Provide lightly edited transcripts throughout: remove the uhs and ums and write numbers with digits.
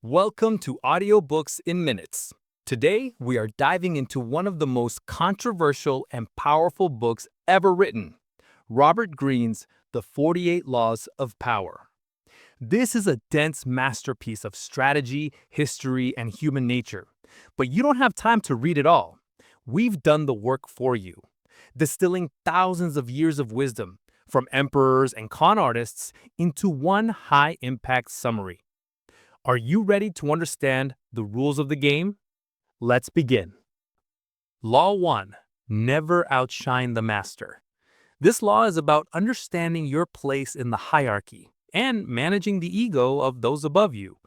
Welcome to Audiobooks in Minutes. Today, we are diving into one of the most controversial and powerful books ever written, Robert Greene's The 48 Laws of Power. This is a dense masterpiece of strategy, history, and human nature. But you don't have time to read it all. We've done the work for you, distilling thousands of years of wisdom from emperors and con artists into one high-impact summary. Are you ready to understand the rules of the game? Let's begin. Law 1. Never outshine the master. This law is about understanding your place in the hierarchy and managing the ego of those above you.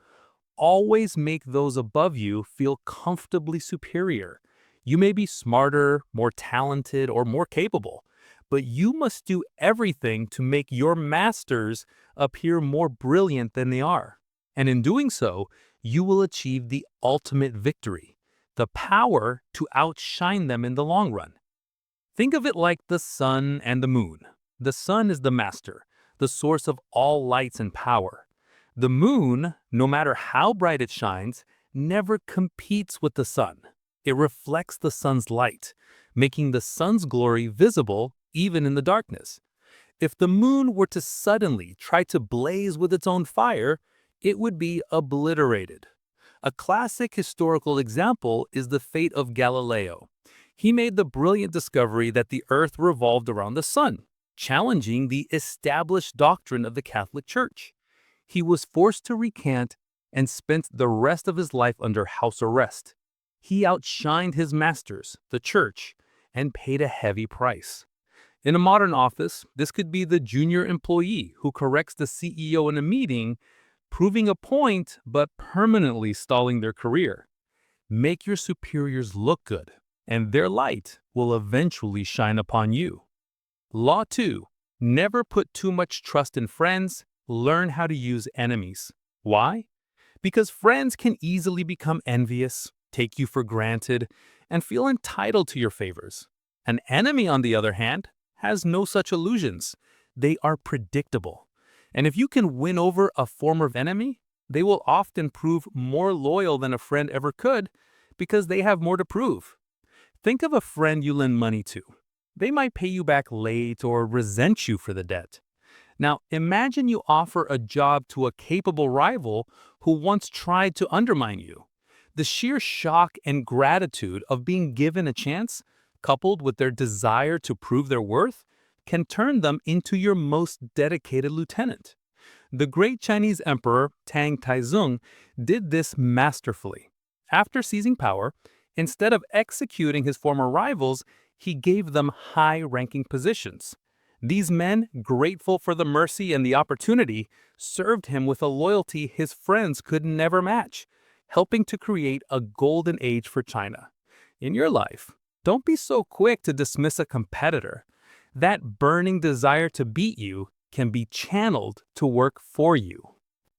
Always make those above you feel comfortably superior. You may be smarter, more talented, or more capable, but you must do everything to make your masters appear more brilliant than they are. And in doing so, you will achieve the ultimate victory, the power to outshine them in the long run. Think of it like the sun and the moon. The sun is the master, the source of all lights and power. The moon, no matter how bright it shines, never competes with the sun. It reflects the sun's light, making the sun's glory visible even in the darkness. If the moon were to suddenly try to blaze with its own fire, it would be obliterated. A classic historical example is the fate of Galileo. He made the brilliant discovery that the earth revolved around the sun, challenging the established doctrine of the Catholic Church. He was forced to recant and spent the rest of his life under house arrest. He outshined his masters, the Church, and paid a heavy price. In a modern office, this could be the junior employee who corrects the CEO in a meeting, proving a point but permanently stalling their career. Make your superiors look good, and their light will eventually shine upon you. Law 2. Never put too much trust in friends. Learn how to use enemies. Why? Because friends can easily become envious, take you for granted, and feel entitled to your favors. An enemy, on the other hand, has no such illusions. They are predictable. And if you can win over a former enemy, they will often prove more loyal than a friend ever could because they have more to prove. Think of a friend you lend money to. They might pay you back late or resent you for the debt. Now, imagine you offer a job to a capable rival who once tried to undermine you. The sheer shock and gratitude of being given a chance, coupled with their desire to prove their worth, can turn them into your most dedicated lieutenant. The great Chinese emperor Tang Taizong did this masterfully. After seizing power, instead of executing his former rivals, he gave them high-ranking positions. These men, grateful for the mercy and the opportunity, served him with a loyalty his friends could never match, helping to create a golden age for China. In your life, don't be so quick to dismiss a competitor. That burning desire to beat you can be channeled to work for you.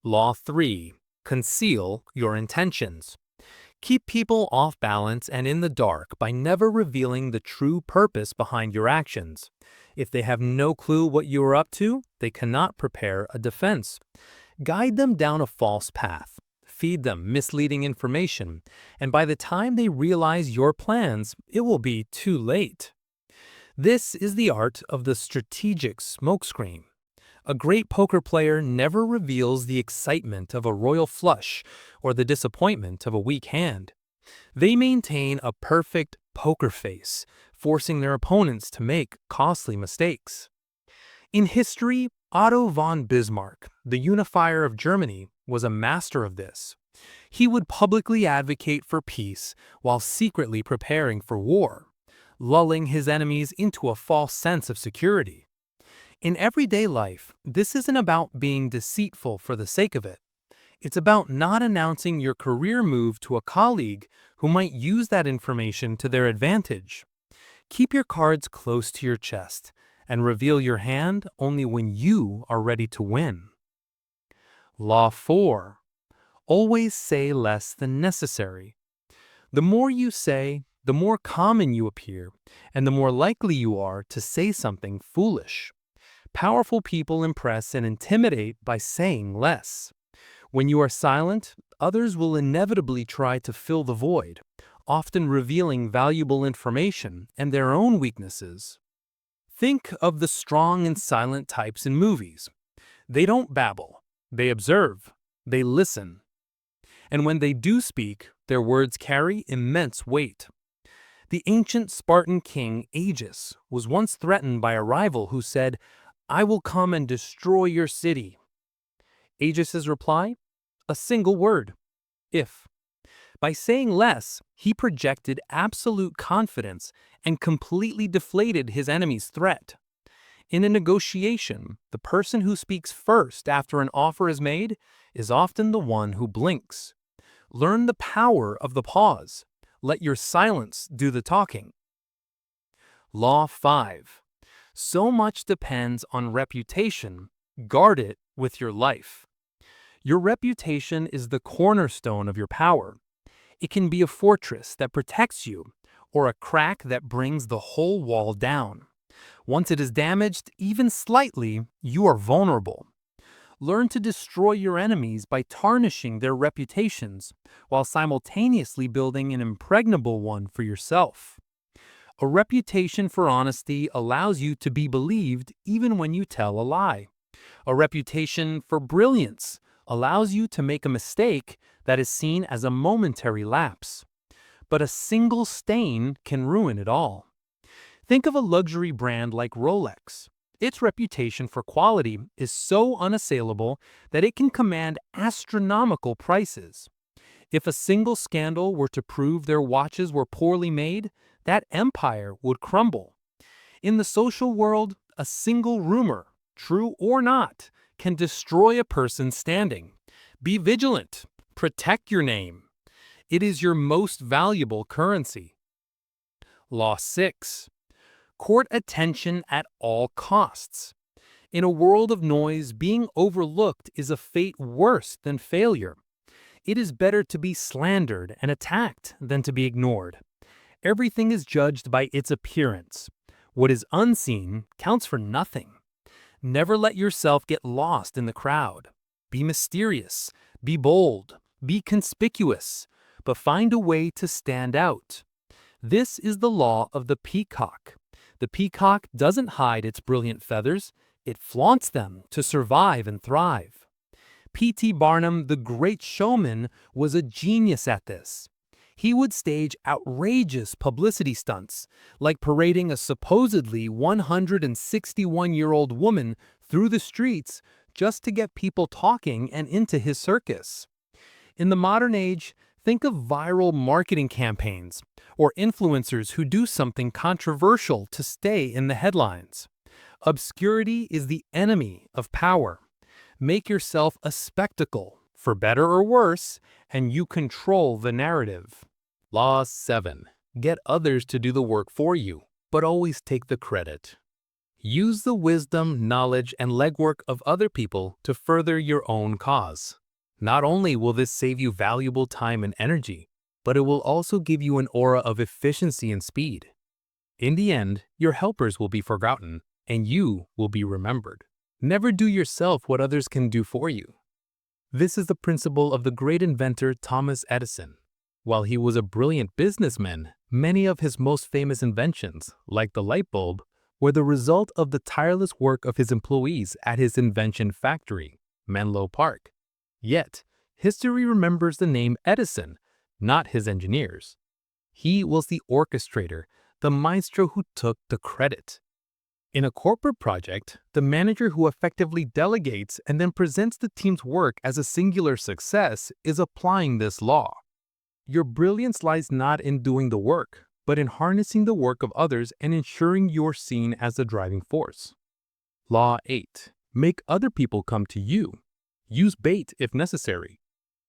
Law 3. Conceal your intentions. Keep people off balance and in the dark by never revealing the true purpose behind your actions. If they have no clue what you are up to, they cannot prepare a defense. Guide them down a false path. Feed them misleading information, and by the time they realize your plans, it will be too late. This is the art of the strategic smokescreen. A great poker player never reveals the excitement of a royal flush or the disappointment of a weak hand. They maintain a perfect poker face, forcing their opponents to make costly mistakes. In history, Otto von Bismarck, the unifier of Germany, was a master of this. He would publicly advocate for peace while secretly preparing for war, lulling his enemies into a false sense of security. In everyday life, this isn't about being deceitful for the sake of it. It's about not announcing your career move to a colleague who might use that information to their advantage. Keep your cards close to your chest and reveal your hand only when you are ready to win. Law 4. Always say less than necessary. The more you say, the more common you appear, and the more likely you are to say something foolish. Powerful people impress and intimidate by saying less. When you are silent, others will inevitably try to fill the void, often revealing valuable information and their own weaknesses. Think of the strong and silent types in movies. They don't babble, they observe, they listen. And when they do speak, their words carry immense weight. The ancient Spartan king Aegis was once threatened by a rival who said, "I will come and destroy your city." Aegis's reply? A single word: if. By saying less, he projected absolute confidence and completely deflated his enemy's threat. In a negotiation, the person who speaks first after an offer is made is often the one who blinks. Learn the power of the pause. Let your silence do the talking. Law 5. So much depends on reputation. Guard it with your life. Your reputation is the cornerstone of your power. It can be a fortress that protects you, or a crack that brings the whole wall down. Once it is damaged, even slightly, you are vulnerable. Learn to destroy your enemies by tarnishing their reputations, while simultaneously building an impregnable one for yourself. A reputation for honesty allows you to be believed even when you tell a lie. A reputation for brilliance allows you to make a mistake that is seen as a momentary lapse. But a single stain can ruin it all. Think of a luxury brand like Rolex. Its reputation for quality is so unassailable that it can command astronomical prices. If a single scandal were to prove their watches were poorly made, that empire would crumble. In the social world, a single rumor, true or not, can destroy a person's standing. Be vigilant. Protect your name. It is your most valuable currency. Law 6. Court attention at all costs. In a world of noise, being overlooked is a fate worse than failure. It is better to be slandered and attacked than to be ignored. Everything is judged by its appearance. What is unseen counts for nothing. Never let yourself get lost in the crowd. Be mysterious, be bold, be conspicuous, but find a way to stand out. This is the law of the peacock. The peacock doesn't hide its brilliant feathers, it flaunts them to survive and thrive. P.T. Barnum, the great showman, was a genius at this. He would stage outrageous publicity stunts, like parading a supposedly 161-year-old woman through the streets just to get people talking and into his circus. In the modern age, think of viral marketing campaigns or influencers who do something controversial to stay in the headlines. Obscurity is the enemy of power. Make yourself a spectacle, for better or worse, and you control the narrative. Law 7. Get others to do the work for you, but always take the credit. Use the wisdom, knowledge, and legwork of other people to further your own cause. Not only will this save you valuable time and energy, but it will also give you an aura of efficiency and speed. In the end, your helpers will be forgotten, and you will be remembered. Never do yourself what others can do for you. This is the principle of the great inventor Thomas Edison. While he was a brilliant businessman, many of his most famous inventions, like the light bulb, were the result of the tireless work of his employees at his invention factory, Menlo Park. Yet, history remembers the name Edison, not his engineers. He was the orchestrator, the maestro who took the credit. In a corporate project, the manager who effectively delegates and then presents the team's work as a singular success is applying this law. Your brilliance lies not in doing the work, but in harnessing the work of others and ensuring you're seen as the driving force. Law 8. Make other people come to you. Use bait if necessary.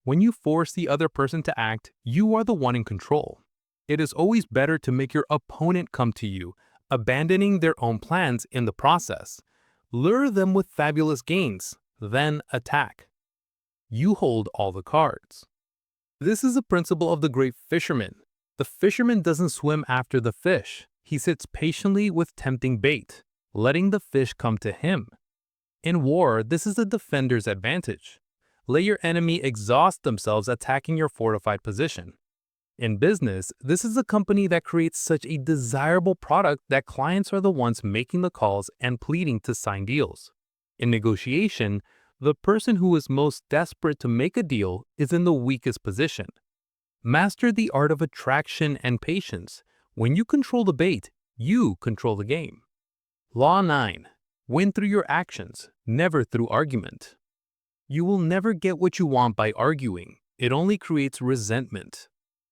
When you force the other person to act, you are the one in control. It is always better to make your opponent come to you, abandoning their own plans in the process. Lure them with fabulous gains, then attack. You hold all the cards. This is a principle of the great fisherman. The fisherman doesn't swim after the fish. He sits patiently with tempting bait, letting the fish come to him. In war, this is the defender's advantage. Let your enemy exhaust themselves attacking your fortified position. In business, this is a company that creates such a desirable product that clients are the ones making the calls and pleading to sign deals. In negotiation, the person who is most desperate to make a deal is in the weakest position. Master the art of attraction and patience. When you control the bait, you control the game. Law 9. Win through your actions, never through argument. You will never get what you want by arguing. It only creates resentment.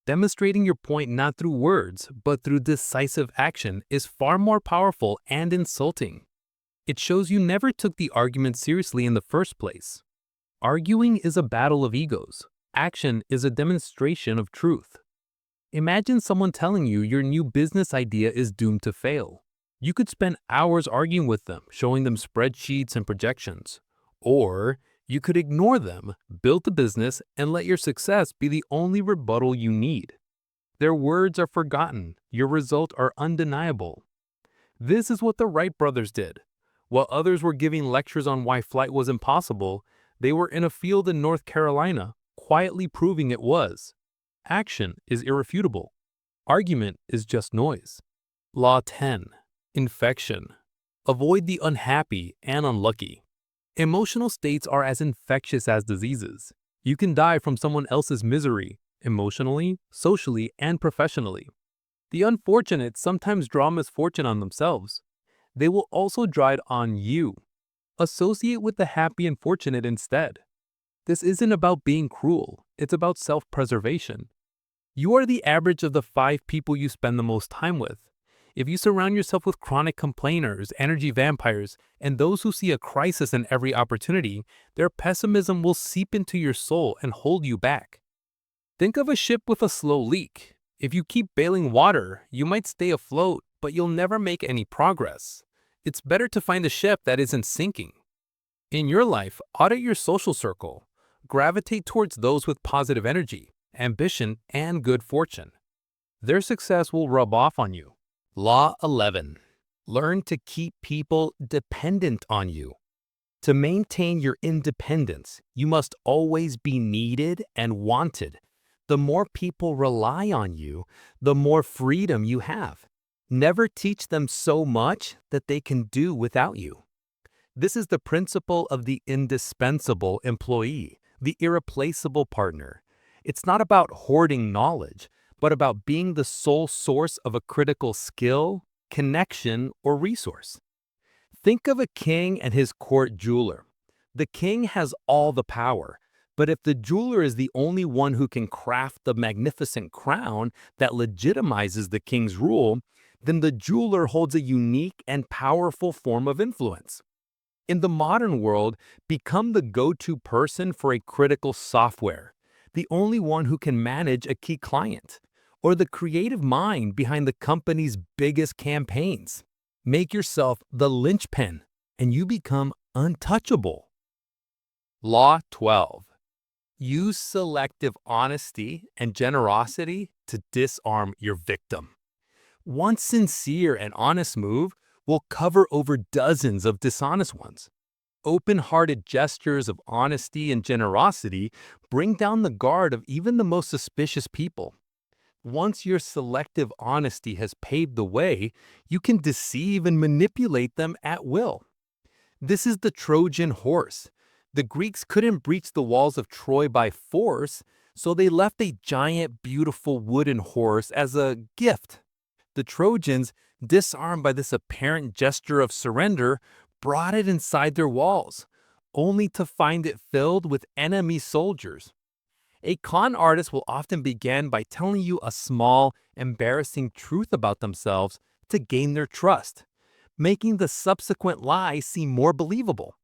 Demonstrating your point not through words, but through decisive action is far more powerful and insulting. It shows you never took the argument seriously in the first place. Arguing is a battle of egos. Action is a demonstration of truth. Imagine someone telling you your new business idea is doomed to fail. You could spend hours arguing with them, showing them spreadsheets and projections. Or you could ignore them, build the business, and let your success be the only rebuttal you need. Their words are forgotten. Your results are undeniable. This is what the Wright brothers did. While others were giving lectures on why flight was impossible, they were in a field in North Carolina, quietly proving it was. Action is irrefutable. Argument is just noise. Law 10. Infection. Avoid the unhappy and unlucky. Emotional states are as infectious as diseases. You can die from someone else's misery, emotionally, socially, and professionally. The unfortunate sometimes draw misfortune on themselves. They will also draw it on you. Associate with the happy and fortunate instead. This isn't about being cruel, it's about self-preservation. You are the average of the 5 people you spend the most time with. If you surround yourself with chronic complainers, energy vampires, and those who see a crisis in every opportunity, their pessimism will seep into your soul and hold you back. Think of a ship with a slow leak. If you keep bailing water, you might stay afloat, but you'll never make any progress. It's better to find a ship that isn't sinking. In your life, audit your social circle. Gravitate towards those with positive energy, ambition, and good fortune. Their success will rub off on you. Law 11. Learn to keep people dependent on you. To maintain your independence, you must always be needed and wanted. The more people rely on you, the more freedom you have. Never teach them so much that they can do without you. This is the principle of the indispensable employee, the irreplaceable partner. It's not about hoarding knowledge, but about being the sole source of a critical skill, connection, or resource. Think of a king and his court jeweler. The king has all the power, but if the jeweler is the only one who can craft the magnificent crown that legitimizes the king's rule, then the jeweler holds a unique and powerful form of influence. In the modern world, become the go-to person for a critical software, the only one who can manage a key client, or the creative mind behind the company's biggest campaigns. Make yourself the linchpin, and you become untouchable. Law 12. Use selective honesty and generosity to disarm your victim. One sincere and honest move will cover over dozens of dishonest ones. Open-hearted gestures of honesty and generosity bring down the guard of even the most suspicious people. Once your selective honesty has paved the way, you can deceive and manipulate them at will. This is the Trojan horse. The Greeks couldn't breach the walls of Troy by force, so they left a giant, beautiful wooden horse as a gift. The Trojans, disarmed by this apparent gesture of surrender, brought it inside their walls, only to find it filled with enemy soldiers. A con artist will often begin by telling you a small, embarrassing truth about themselves to gain their trust, making the subsequent lie seem more believable.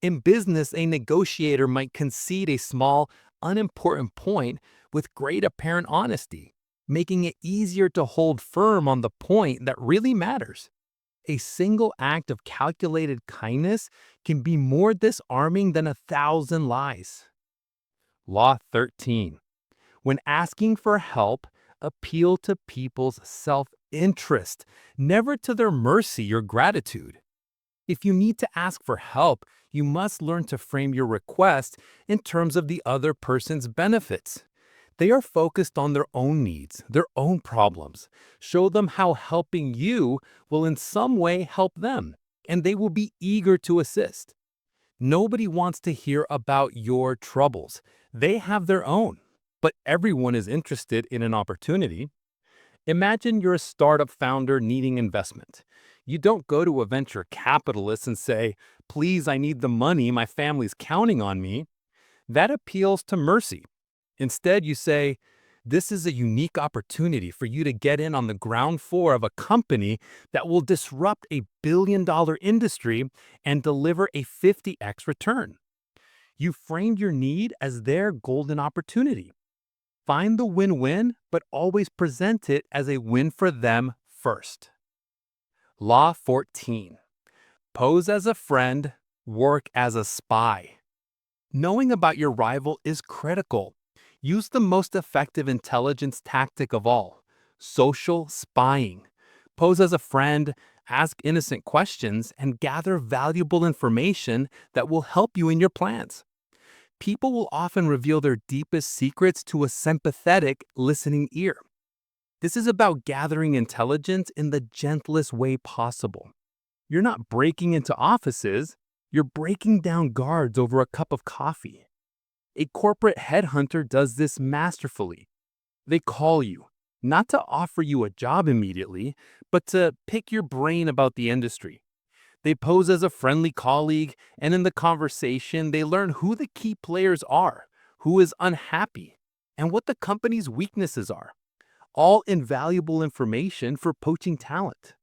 In business, a negotiator might concede a small, unimportant point with great apparent honesty, making it easier to hold firm on the point that really matters. A single act of calculated kindness can be more disarming than 1,000 lies. Law 13. When asking for help, appeal to people's self-interest, never to their mercy or gratitude. If you need to ask for help, you must learn to frame your request in terms of the other person's benefits. They are focused on their own needs, their own problems. Show them how helping you will in some way help them, and they will be eager to assist. Nobody wants to hear about your troubles. They have their own. But everyone is interested in an opportunity. Imagine you're a startup founder needing investment. You don't go to a venture capitalist and say, "Please, I need the money, my family's counting on me." That appeals to mercy. Instead, you say, "This is a unique opportunity for you to get in on the ground floor of a company that will disrupt a billion-dollar industry and deliver a 50x return." You framed your need as their golden opportunity. Find the win-win, but always present it as a win for them first. Law 14. Pose as a friend, work as a spy. Knowing about your rival is critical. Use the most effective intelligence tactic of all, social spying. Pose as a friend, ask innocent questions, and gather valuable information that will help you in your plans. People will often reveal their deepest secrets to a sympathetic, listening ear. This is about gathering intelligence in the gentlest way possible. You're not breaking into offices, you're breaking down guards over a cup of coffee. A corporate headhunter does this masterfully. They call you, not to offer you a job immediately, but to pick your brain about the industry. They pose as a friendly colleague, and in the conversation, they learn who the key players are, who is unhappy, and what the company's weaknesses are. All invaluable information for poaching talent.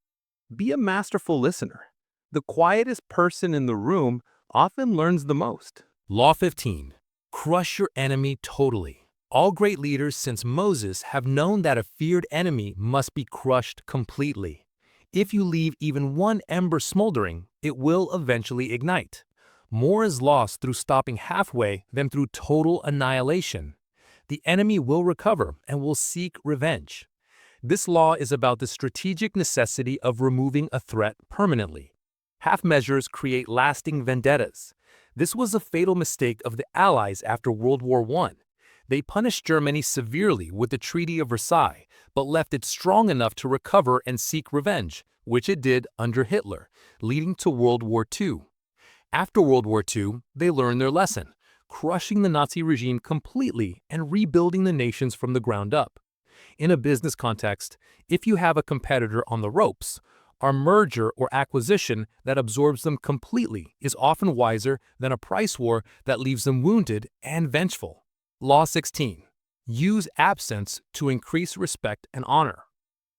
Be a masterful listener. The quietest person in the room often learns the most. Law 15. Crush your enemy totally. All great leaders since Moses have known that a feared enemy must be crushed completely. If you leave even one ember smoldering, it will eventually ignite. More is lost through stopping halfway than through total annihilation. The enemy will recover and will seek revenge. This law is about the strategic necessity of removing a threat permanently. Half measures create lasting vendettas. This was a fatal mistake of the Allies after World War I. They punished Germany severely with the Treaty of Versailles, but left it strong enough to recover and seek revenge, which it did under Hitler, leading to World War II. After World War II, they learned their lesson, crushing the Nazi regime completely and rebuilding the nations from the ground up. In a business context, if you have a competitor on the ropes, a merger or acquisition that absorbs them completely is often wiser than a price war that leaves them wounded and vengeful. Law 16. Use absence to increase respect and honor.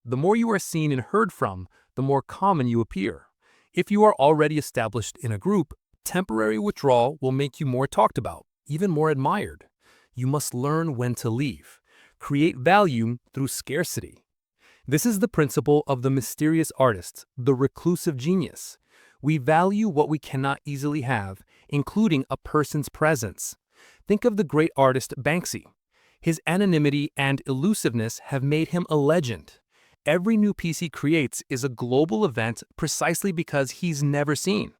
The more you are seen and heard from, the more common you appear. If you are already established in a group, temporary withdrawal will make you more talked about, even more admired. You must learn when to leave. Create value through scarcity. This is the principle of the mysterious artist, the reclusive genius. We value what we cannot easily have, including a person's presence. Think of the great artist Banksy. His anonymity and elusiveness have made him a legend. Every new piece he creates is a global event precisely because he's never seen.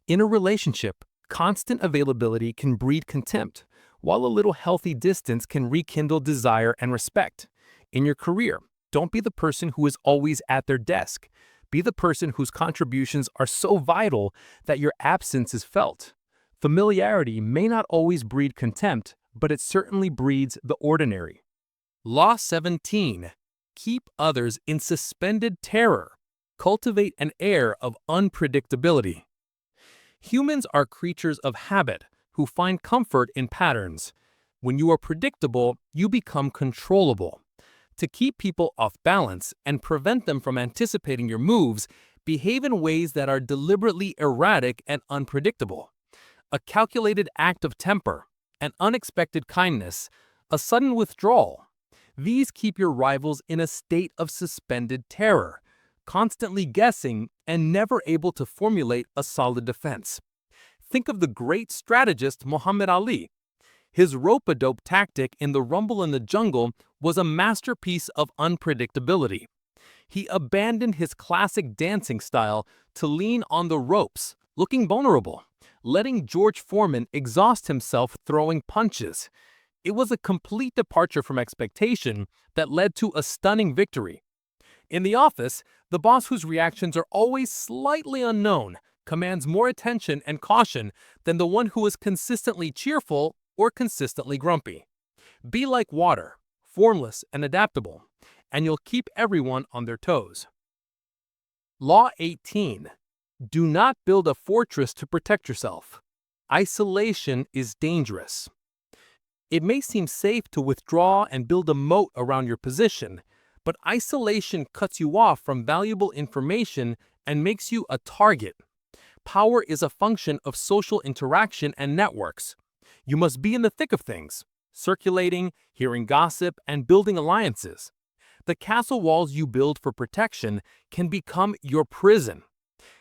In a relationship, constant availability can breed contempt, while a little healthy distance can rekindle desire and respect. In your career, don't be the person who is always at their desk. Be the person whose contributions are so vital that your absence is felt. Familiarity may not always breed contempt, but it certainly breeds the ordinary. Law 17. Keep others in suspended terror. Cultivate an air of unpredictability. Humans are creatures of habit who find comfort in patterns. When you are predictable, you become controllable. To keep people off balance and prevent them from anticipating your moves, behave in ways that are deliberately erratic and unpredictable. A calculated act of temper, an unexpected kindness, a sudden withdrawal. These keep your rivals in a state of suspended terror, constantly guessing and never able to formulate a solid defense. Think of the great strategist Muhammad Ali. His rope-a-dope tactic in the Rumble in the Jungle was a masterpiece of unpredictability. He abandoned his classic dancing style to lean on the ropes, looking vulnerable, letting George Foreman exhaust himself throwing punches. It was a complete departure from expectation that led to a stunning victory. In the office, the boss whose reactions are always slightly unknown commands more attention and caution than the one who is consistently cheerful or consistently grumpy. Be like water, formless and adaptable, and you'll keep everyone on their toes. Law 18. Do not build a fortress to protect yourself. Isolation is dangerous. It may seem safe to withdraw and build a moat around your position, but isolation cuts you off from valuable information and makes you a target. Power is a function of social interaction and networks. You must be in the thick of things, circulating, hearing gossip, and building alliances. The castle walls you build for protection can become your prison.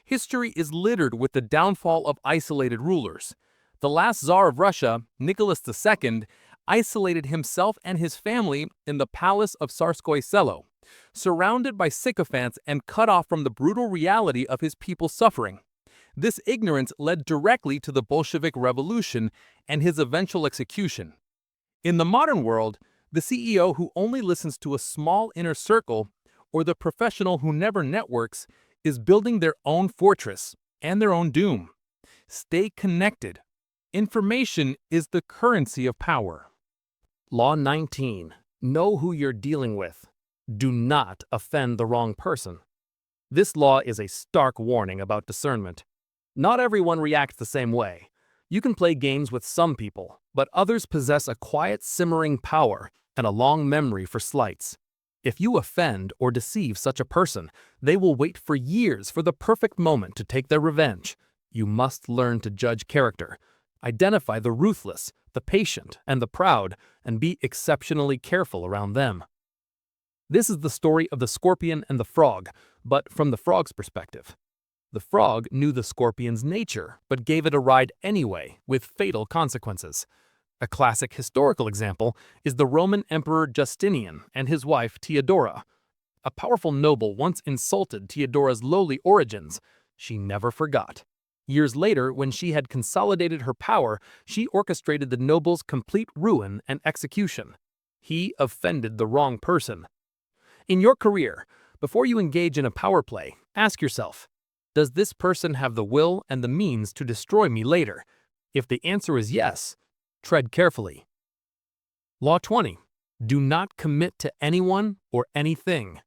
History is littered with the downfall of isolated rulers. The last Tsar of Russia, Nicholas II, isolated himself and his family in the palace of Tsarskoye Selo, surrounded by sycophants and cut off from the brutal reality of his people's suffering. This ignorance led directly to the Bolshevik Revolution and his eventual execution. In the modern world, the CEO who only listens to a small inner circle, or the professional who never networks, is building their own fortress and their own doom. Stay connected. Information is the currency of power. Law 19. Know who you're dealing with. Do not offend the wrong person. This law is a stark warning about discernment. Not everyone reacts the same way. You can play games with some people, but others possess a quiet, simmering power and a long memory for slights. If you offend or deceive such a person, they will wait for years for the perfect moment to take their revenge. You must learn to judge character. Identify the ruthless, the patient, and the proud, and be exceptionally careful around them. This is the story of the scorpion and the frog, but from the frog's perspective. The frog knew the scorpion's nature, but gave it a ride anyway, with fatal consequences. A classic historical example is the Roman Emperor Justinian and his wife Theodora. A powerful noble once insulted Theodora's lowly origins. She never forgot. Years later, when she had consolidated her power, she orchestrated the noble's complete ruin and execution. He offended the wrong person. In your career, before you engage in a power play, ask yourself, does this person have the will and the means to destroy me later? If the answer is yes, tread carefully. Law 20. Do not commit to anyone or anything.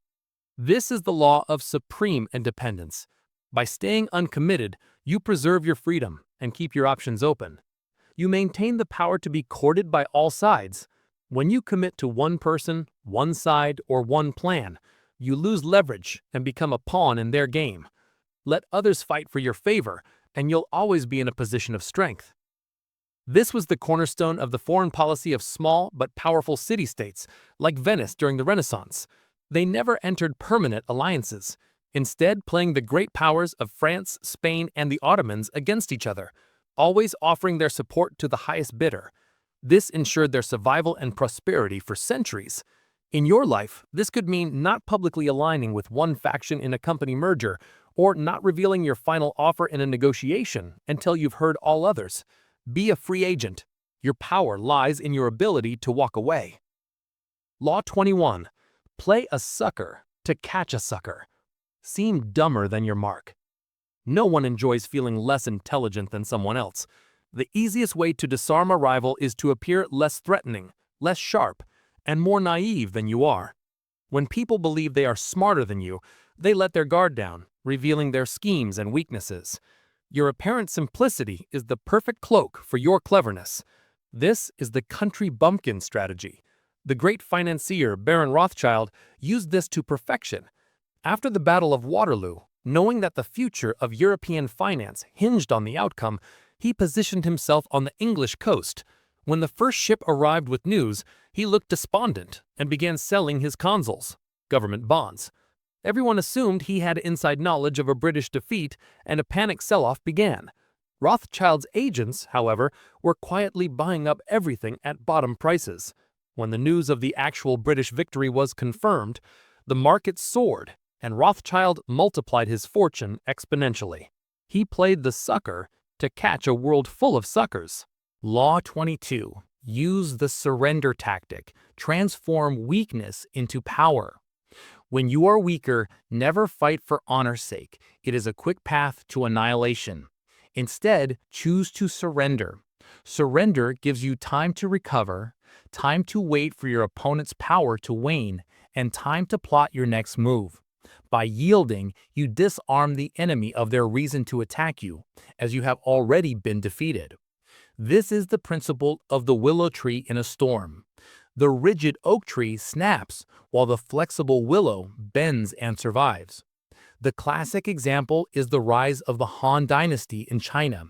This is the law of supreme independence. By staying uncommitted, you preserve your freedom and keep your options open. You maintain the power to be courted by all sides. When you commit to one person, one side, or one plan, you lose leverage and become a pawn in their game. Let others fight for your favor, and you'll always be in a position of strength. This was the cornerstone of the foreign policy of small but powerful city-states, like Venice during the Renaissance. They never entered permanent alliances, instead playing the great powers of France, Spain, and the Ottomans against each other, always offering their support to the highest bidder. This ensured their survival and prosperity for centuries. In your life, this could mean not publicly aligning with one faction in a company merger, or not revealing your final offer in a negotiation until you've heard all others. Be a free agent. Your power lies in your ability to walk away. Law 21. Play a sucker to catch a sucker. Seem dumber than your mark. No one enjoys feeling less intelligent than someone else. The easiest way to disarm a rival is to appear less threatening, less sharp, and more naive than you are. When people believe they are smarter than you, they let their guard down, revealing their schemes and weaknesses. Your apparent simplicity is the perfect cloak for your cleverness. This is the country bumpkin strategy. The great financier Baron Rothschild used this to perfection. After the Battle of Waterloo, knowing that the future of European finance hinged on the outcome, he positioned himself on the English coast. When the first ship arrived with news, he looked despondent and began selling his consols, government bonds. Everyone assumed he had inside knowledge of a British defeat, and a panic sell-off began. Rothschild's agents, however, were quietly buying up everything at bottom prices. When the news of the actual British victory was confirmed, the market soared, and Rothschild multiplied his fortune exponentially. He played the sucker to catch a world full of suckers. Law 22. Use the surrender tactic. Transform weakness into power. When you are weaker, never fight for honor's sake. It is a quick path to annihilation. Instead, choose to surrender. Surrender gives you time to recover, time to wait for your opponent's power to wane, and time to plot your next move. By yielding, you disarm the enemy of their reason to attack you, as you have already been defeated. This is the principle of the willow tree in a storm. The rigid oak tree snaps, while the flexible willow bends and survives. The classic example is the rise of the Han Dynasty in China.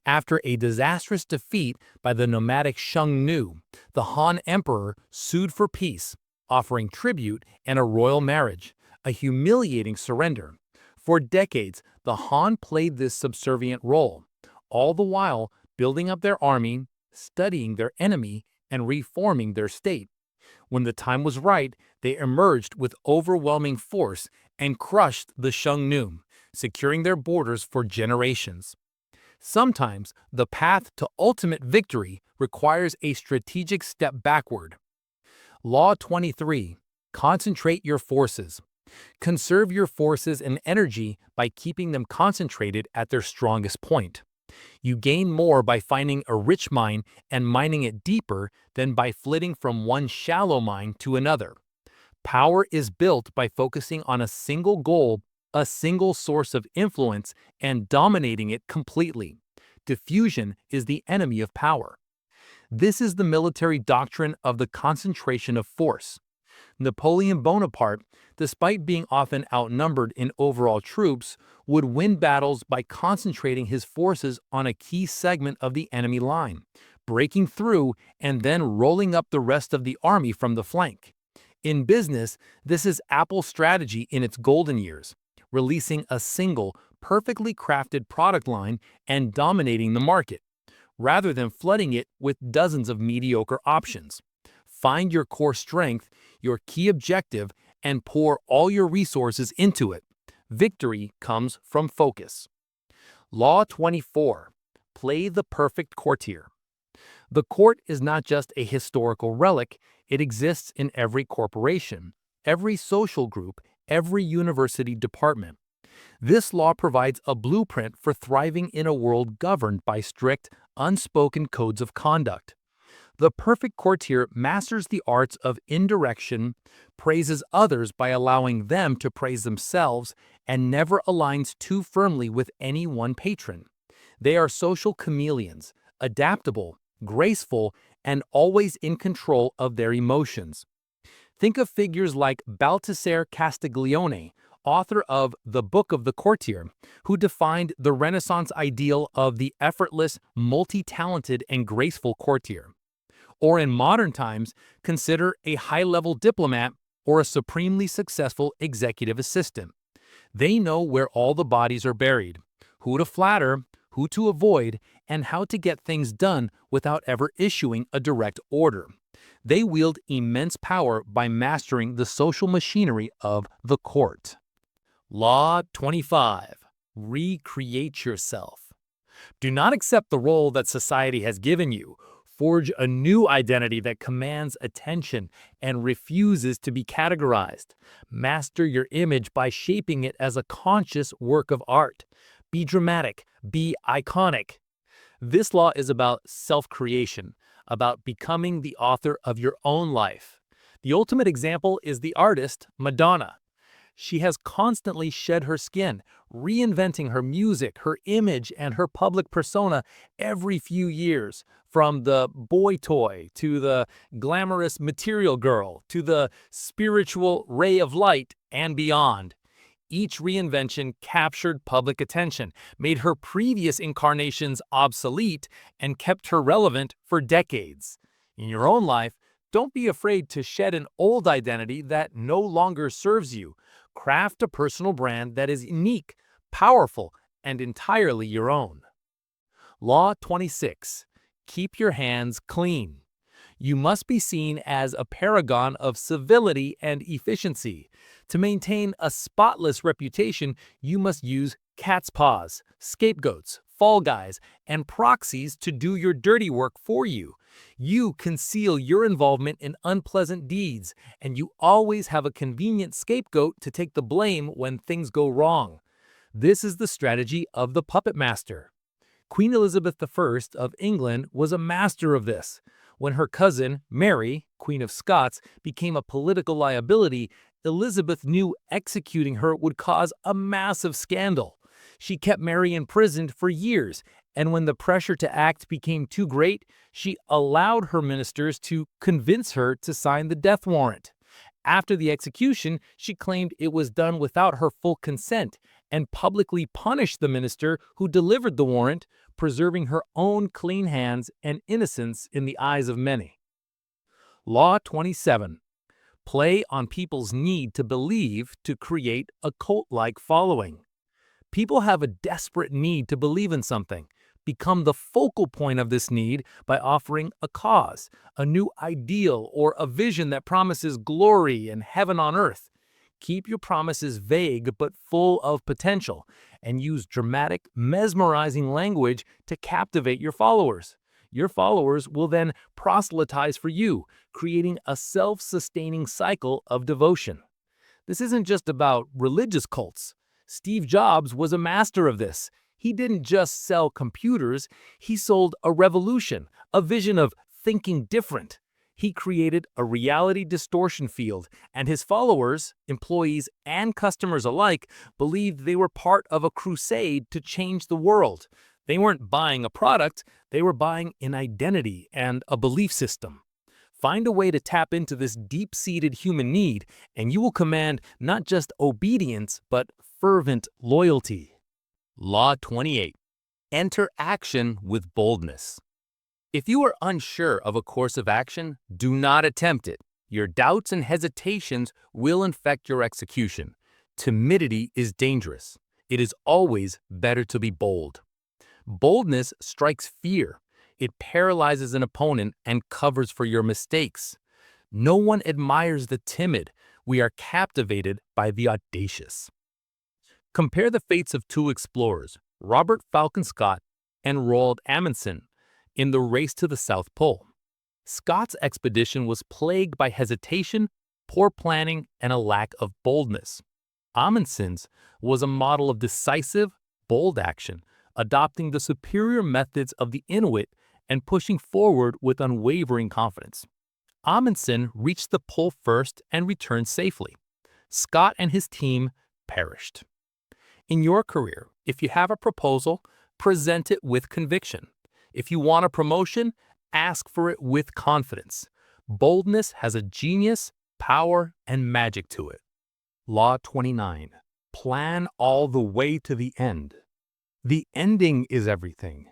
After a disastrous defeat by the nomadic Xiongnu, the Han Emperor sued for peace, offering tribute and a royal marriage, a humiliating surrender. For decades, the Han played this subservient role, all the while building up their army, studying their enemy, and reforming their state. When the time was right, they emerged with overwhelming force and crushed the Xiongnu, securing their borders for generations. Sometimes, the path to ultimate victory requires a strategic step backward. Law 23. Concentrate your forces. Conserve your forces and energy by keeping them concentrated at their strongest point. You gain more by finding a rich mine and mining it deeper than by flitting from one shallow mine to another. Power is built by focusing on a single goal, a single source of influence, and dominating it completely. Diffusion is the enemy of power. This is the military doctrine of the concentration of force. Napoleon Bonaparte, despite being often outnumbered in overall troops, would win battles by concentrating his forces on a key segment of the enemy line, breaking through and then rolling up the rest of the army from the flank. In business, this is Apple's strategy in its golden years, releasing a single, perfectly crafted product line and dominating the market, rather than flooding it with dozens of mediocre options. Find your core strength, your key objective, and pour all your resources into it. Victory comes from focus. Law 24. Play the perfect courtier. The court is not just a historical relic, it exists in every corporation, every social group, every university department. This law provides a blueprint for thriving in a world governed by strict, unspoken codes of conduct. The perfect courtier masters the arts of indirection, praises others by allowing them to praise themselves, and never aligns too firmly with any one patron. They are social chameleons, adaptable, graceful, and always in control of their emotions. Think of figures like Baltasar Castiglione, author of The Book of the Courtier, who defined the Renaissance ideal of the effortless, multi-talented, and graceful courtier. Or in modern times, consider a high-level diplomat or a supremely successful executive assistant. They know where all the bodies are buried, who to flatter, who to avoid, and how to get things done without ever issuing a direct order. They wield immense power by mastering the social machinery of the court. Law 25. Recreate yourself. Do not accept the role that society has given you. Forge a new identity that commands attention and refuses to be categorized. Master your image by shaping it as a conscious work of art. Be dramatic, be iconic. This law is about self-creation, about becoming the author of your own life. The ultimate example is the artist Madonna. She has constantly shed her skin, reinventing her music, her image, and her public persona every few years, from the boy toy to the glamorous material girl to the spiritual ray of light and beyond. Each reinvention captured public attention, made her previous incarnations obsolete, and kept her relevant for decades. In your own life, don't be afraid to shed an old identity that no longer serves you. Craft a personal brand that is unique, powerful, and entirely your own. Law 26. Keep your hands clean. You must be seen as a paragon of civility and efficiency. To maintain a spotless reputation, you must use cat's paws, scapegoats, fall guys, and proxies to do your dirty work for you. You conceal your involvement in unpleasant deeds, and you always have a convenient scapegoat to take the blame when things go wrong. This is the strategy of the puppet master. Queen Elizabeth I of England was a master of this. When her cousin, Mary, Queen of Scots, became a political liability, Elizabeth knew executing her would cause a massive scandal. She kept Mary imprisoned for years, and when the pressure to act became too great, she allowed her ministers to convince her to sign the death warrant. After the execution, she claimed it was done without her full consent and publicly punished the minister who delivered the warrant, preserving her own clean hands and innocence in the eyes of many. Law 27. Play on people's need to believe to create a cult-like following. People have a desperate need to believe in something. Become the focal point of this need by offering a cause, a new ideal, or a vision that promises glory and heaven on earth. Keep your promises vague but full of potential, and use dramatic, mesmerizing language to captivate your followers. Your followers will then proselytize for you, creating a self-sustaining cycle of devotion. This isn't just about religious cults. Steve Jobs was a master of this. He didn't just sell computers, he sold a revolution, a vision of thinking different. He created a reality distortion field, and his followers, employees, and customers alike believed they were part of a crusade to change the world. They weren't buying a product, they were buying an identity and a belief system. Find a way to tap into this deep-seated human need, and you will command not just obedience, but fervent loyalty. Law 28. Enter action with boldness. If you are unsure of a course of action, do not attempt it. Your doubts and hesitations will infect your execution. Timidity is dangerous. It is always better to be bold. Boldness strikes fear. It paralyzes an opponent and covers for your mistakes. No one admires the timid. We are captivated by the audacious. Compare the fates of two explorers, Robert Falcon Scott and Roald Amundsen, in the race to the South Pole. Scott's expedition was plagued by hesitation, poor planning, and a lack of boldness. Amundsen's was a model of decisive, bold action, adopting the superior methods of the Inuit and pushing forward with unwavering confidence. Amundsen reached the pole first and returned safely. Scott and his team perished. In your career, if you have a proposal, present it with conviction. If you want a promotion, ask for it with confidence. Boldness has a genius, power, and magic to it. Law 29. Plan all the way to the end. The ending is everything.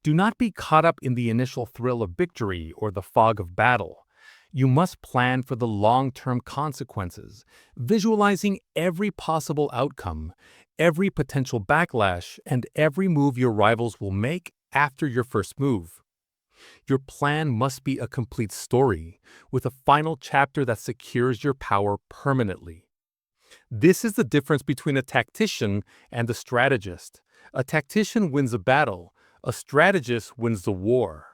Do not be caught up in the initial thrill of victory or the fog of battle. You must plan for the long-term consequences, visualizing every possible outcome, every potential backlash, and every move your rivals will make after your first move. Your plan must be a complete story, with a final chapter that secures your power permanently. This is the difference between a tactician and a strategist. A tactician wins a battle, a strategist wins the war.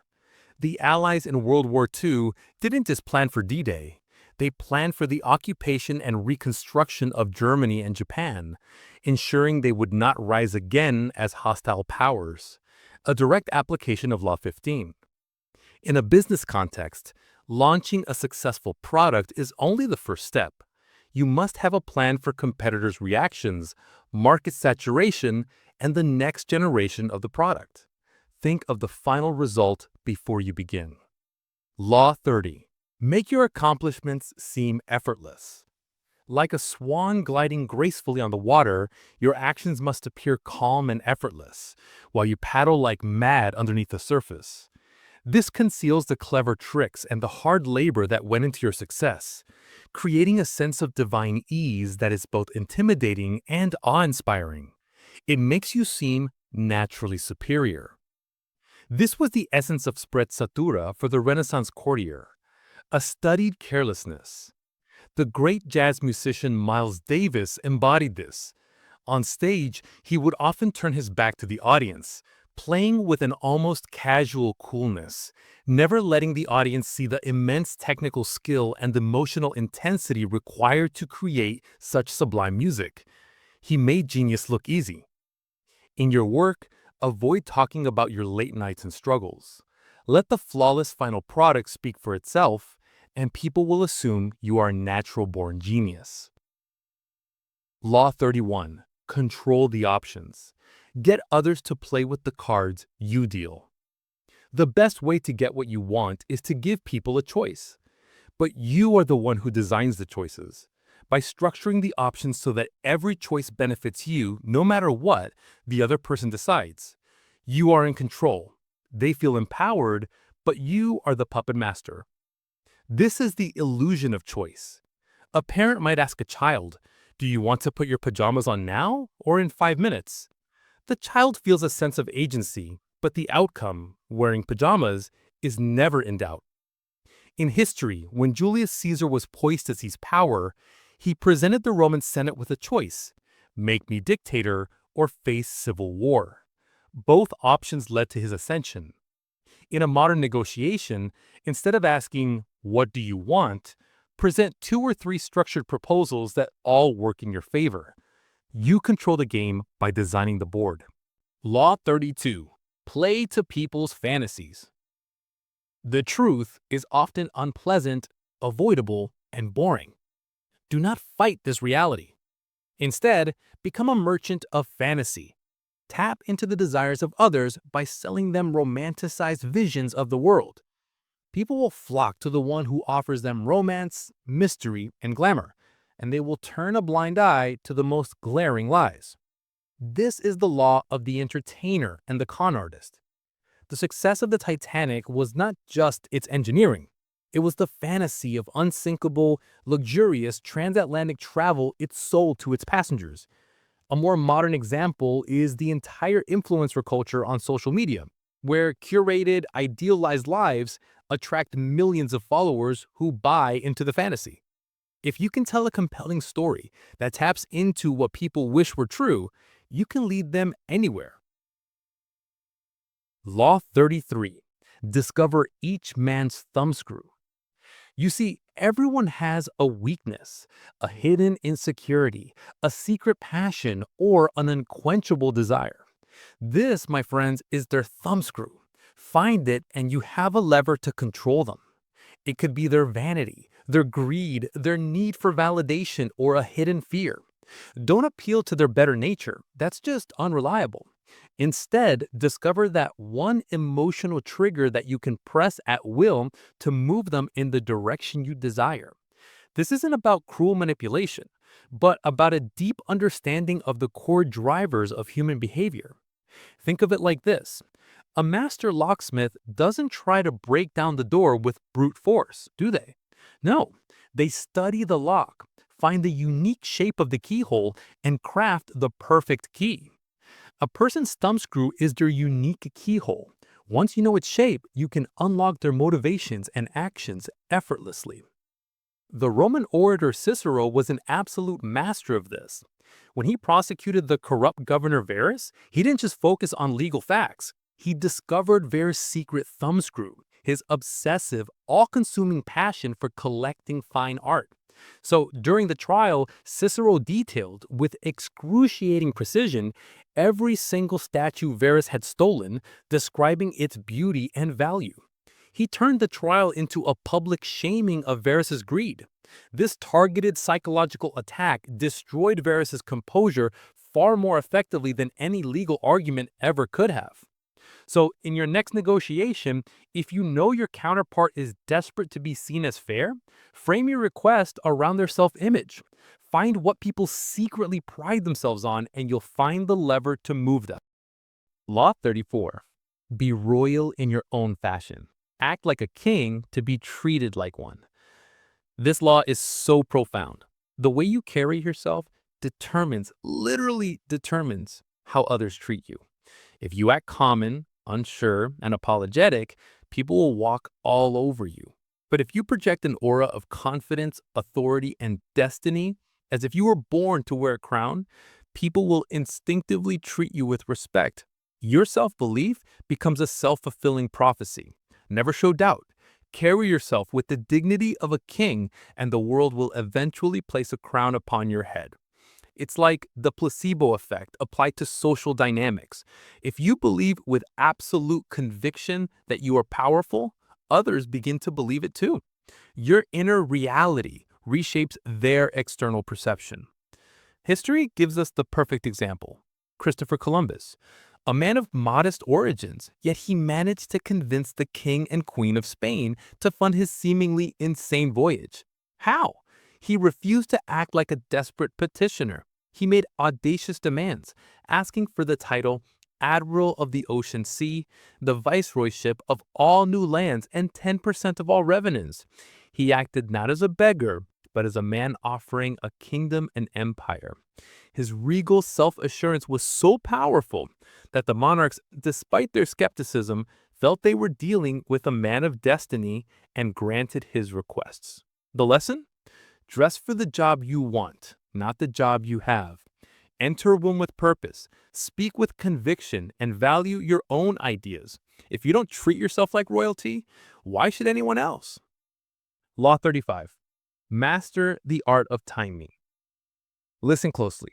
The Allies in World War II didn't just plan for D-Day. They planned for the occupation and reconstruction of Germany and Japan, ensuring they would not rise again as hostile powers. A direct application of Law 15. In a business context, launching a successful product is only the first step. You must have a plan for competitors' reactions, market saturation, and the next generation of the product. Think of the final result before you begin. Law 30. Make your accomplishments seem effortless. Like a swan gliding gracefully on the water, your actions must appear calm and effortless, while you paddle like mad underneath the surface. This conceals the clever tricks and the hard labor that went into your success, creating a sense of divine ease that is both intimidating and awe-inspiring. It makes you seem naturally superior. This was the essence of sprezzatura for the Renaissance courtier, A studied carelessness. The great jazz musician Miles Davis embodied this. On stage, he would often turn his back to the audience, playing with an almost casual coolness, never letting the audience see the immense technical skill and emotional intensity required to create such sublime music. He made genius look easy. In your work, avoid talking about your late nights and struggles. Let the flawless final product speak for itself, and people will assume you are a natural-born genius. Law 31. Control the options. Get others to play with the cards you deal. The best way to get what you want is to give people a choice. But you are the one who designs the choices. By structuring the options so that every choice benefits you, no matter what the other person decides. You are in control. They feel empowered, but you are the puppet master. This is the illusion of choice. A parent might ask a child, "Do you want to put your pajamas on now or in 5 minutes?" The child feels a sense of agency, but the outcome, wearing pajamas, is never in doubt. In history, when Julius Caesar was poised to seize power, he presented the Roman Senate with a choice: make me dictator or face civil war. Both options led to his ascension. In a modern negotiation, instead of asking, "What do you want?" present 2 or 3 structured proposals that all work in your favor. You control the game by designing the board. Law 32. Play to people's fantasies. The truth is often unpleasant, avoidable, and boring. Do not fight this reality. Instead, become a merchant of fantasy. Tap into the desires of others by selling them romanticized visions of the world. People will flock to the one who offers them romance, mystery, and glamour, and they will turn a blind eye to the most glaring lies. This is the law of the entertainer and the con artist. The success of the Titanic was not just its engineering. It was the fantasy of unsinkable, luxurious transatlantic travel it sold to its passengers. A more modern example is the entire influencer culture on social media, where curated, idealized lives attract millions of followers who buy into the fantasy. If you can tell a compelling story that taps into what people wish were true, you can lead them anywhere. Law 33. Discover each man's thumbscrew. You see, everyone has a weakness, a hidden insecurity, a secret passion, or an unquenchable desire. This, my friends, is their thumbscrew. Find it and you have a lever to control them. It could be their vanity, their greed, their need for validation, or a hidden fear. Don't appeal to their better nature. That's just unreliable. Instead, discover that one emotional trigger that you can press at will to move them in the direction you desire. This isn't about cruel manipulation, but about a deep understanding of the core drivers of human behavior. Think of it like this. A master locksmith doesn't try to break down the door with brute force, do they? No, they study the lock, find the unique shape of the keyhole, and craft the perfect key. A person's thumbscrew is their unique keyhole. Once you know its shape, you can unlock their motivations and actions effortlessly. The Roman orator Cicero was an absolute master of this. When he prosecuted the corrupt governor Verus, he didn't just focus on legal facts. He discovered Verus' secret thumbscrew, his obsessive, all-consuming passion for collecting fine art. So during the trial, Cicero detailed with excruciating precision every single statue Verus had stolen, describing its beauty and value. He turned the trial into a public shaming of Verus's greed. This targeted psychological attack destroyed Verus's composure far more effectively than any legal argument ever could have. So in your next negotiation, if you know your counterpart is desperate to be seen as fair, frame your request around their self-image. Find what people secretly pride themselves on and you'll find the lever to move them. Law 34. Be royal in your own fashion. Act like a king to be treated like one. This law is so profound. The way you carry yourself literally determines how others treat you. If you act common, unsure, and apologetic, people will walk all over you. But if you project an aura of confidence, authority, and destiny, as if you were born to wear a crown, people will instinctively treat you with respect. Your self-belief becomes a self-fulfilling prophecy. Never show doubt. Carry yourself with the dignity of a king, and the world will eventually place a crown upon your head. It's like the placebo effect applied to social dynamics. If you believe with absolute conviction that you are powerful, others begin to believe it too. Your inner reality reshapes their external perception. History gives us the perfect example. Christopher Columbus, a man of modest origins, yet he managed to convince the King and Queen of Spain to fund his seemingly insane voyage. How? He refused to act like a desperate petitioner. He made audacious demands, asking for the title Admiral of the Ocean Sea, the viceroyship of all new lands, and 10% of all revenues. He acted not as a beggar, but as a man offering a kingdom and empire. His regal self-assurance was so powerful that the monarchs, despite their skepticism, felt they were dealing with a man of destiny and granted his requests. The lesson? Dress for the job you want, not the job you have. Enter a room with purpose, speak with conviction, and value your own ideas. If you don't treat yourself like royalty, why should anyone else? Law 35. Master the art of timing. Listen closely.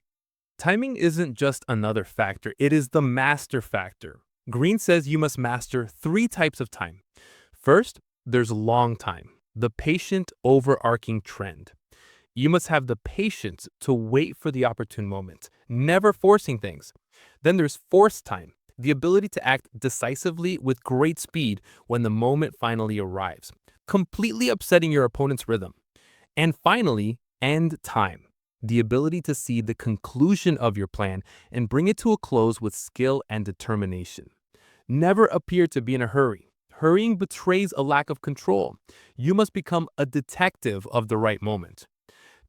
Timing isn't just another factor, it is the master factor. Greene says you must master 3 types of time. First, there's long time, the patient overarching trend. You must have the patience to wait for the opportune moment, never forcing things. Then there's forced time, the ability to act decisively with great speed when the moment finally arrives, completely upsetting your opponent's rhythm. And finally, end time, the ability to see the conclusion of your plan and bring it to a close with skill and determination. Never appear to be in a hurry. Hurrying betrays a lack of control. You must become a detective of the right moment.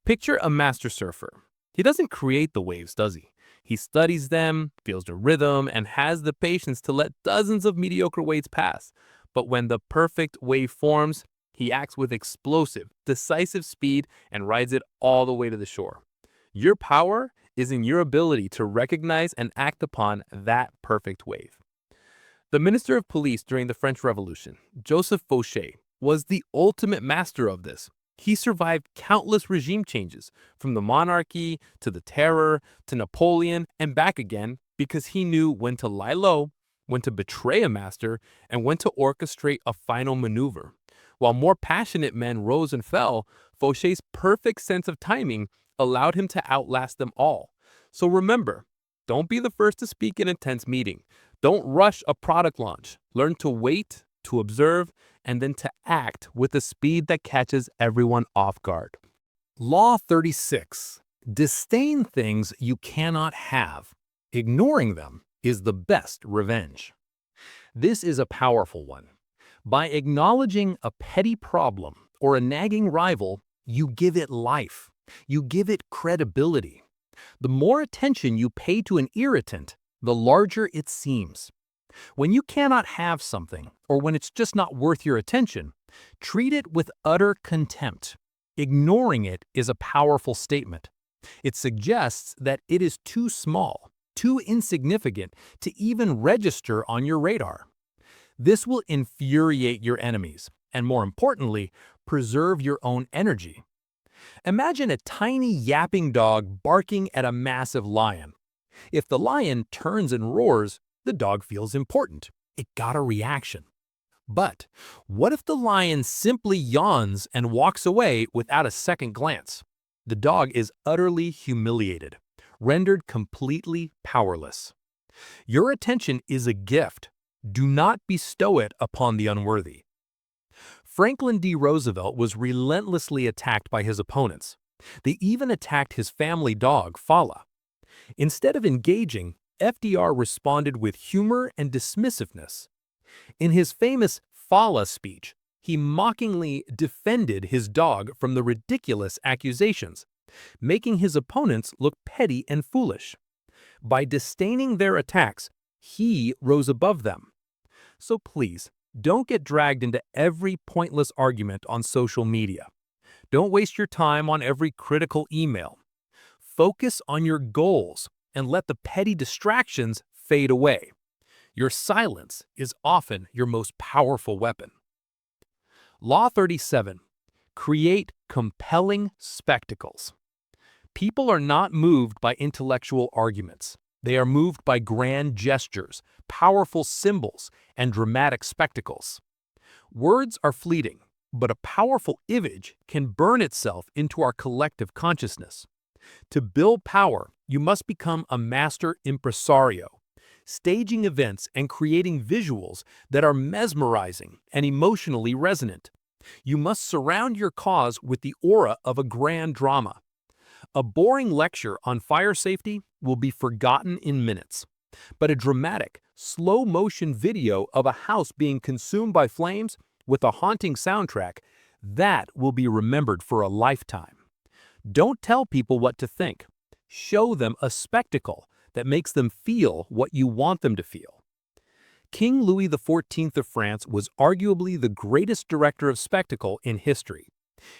Picture a master surfer. He doesn't create the waves, does he? He studies them, feels the rhythm, and has the patience to let dozens of mediocre waves pass. But when the perfect wave forms, he acts with explosive, decisive speed and rides it all the way to the shore. Your power is in your ability to recognize and act upon that perfect wave. The Minister of Police during the French Revolution, Joseph Fouché, was the ultimate master of this. He survived countless regime changes, from the monarchy to the terror to Napoleon and back again, because he knew when to lie low, when to betray a master, and when to orchestrate a final maneuver. While more passionate men rose and fell, Fouché's perfect sense of timing allowed him to outlast them all. So remember, don't be the first to speak in a tense meeting. Don't rush a product launch. Learn to wait, to observe, and then to act with a speed that catches everyone off guard. Law 36. Disdain things you cannot have. Ignoring them is the best revenge. This is a powerful one. By acknowledging a petty problem or a nagging rival, you give it life. You give it credibility. The more attention you pay to an irritant, the larger it seems. When you cannot have something, or when it's just not worth your attention, treat it with utter contempt. Ignoring it is a powerful statement. It suggests that it is too small, too insignificant to even register on your radar. This will infuriate your enemies, and more importantly, preserve your own energy. Imagine a tiny yapping dog barking at a massive lion. If the lion turns and roars, the dog feels important. It got a reaction. But what if the lion simply yawns and walks away without a second glance? The dog is utterly humiliated, rendered completely powerless. Your attention is a gift. Do not bestow it upon the unworthy. Franklin D. Roosevelt was relentlessly attacked by his opponents. They even attacked his family dog, Fala. Instead of engaging, FDR responded with humor and dismissiveness. In his famous Fala speech, he mockingly defended his dog from the ridiculous accusations, making his opponents look petty and foolish. By disdaining their attacks, he rose above them. So please, Don't get dragged into every pointless argument on social media. Don't waste your time on every critical email. Focus on your goals and let the petty distractions fade away. Your silence is often your most powerful weapon. Law 37. Create compelling spectacles. People are not moved by intellectual arguments. They are moved by grand gestures, powerful symbols, and dramatic spectacles. Words are fleeting, but a powerful image can burn itself into our collective consciousness. To build power, you must become a master impresario, staging events and creating visuals that are mesmerizing and emotionally resonant. You must surround your cause with the aura of a grand drama. A boring lecture on fire safety will be forgotten in minutes, but a dramatic, slow-motion video of a house being consumed by flames with a haunting soundtrack, that will be remembered for a lifetime. Don't tell people what to think. Show them a spectacle that makes them feel what you want them to feel. King Louis XIV of France was arguably the greatest director of spectacle in history.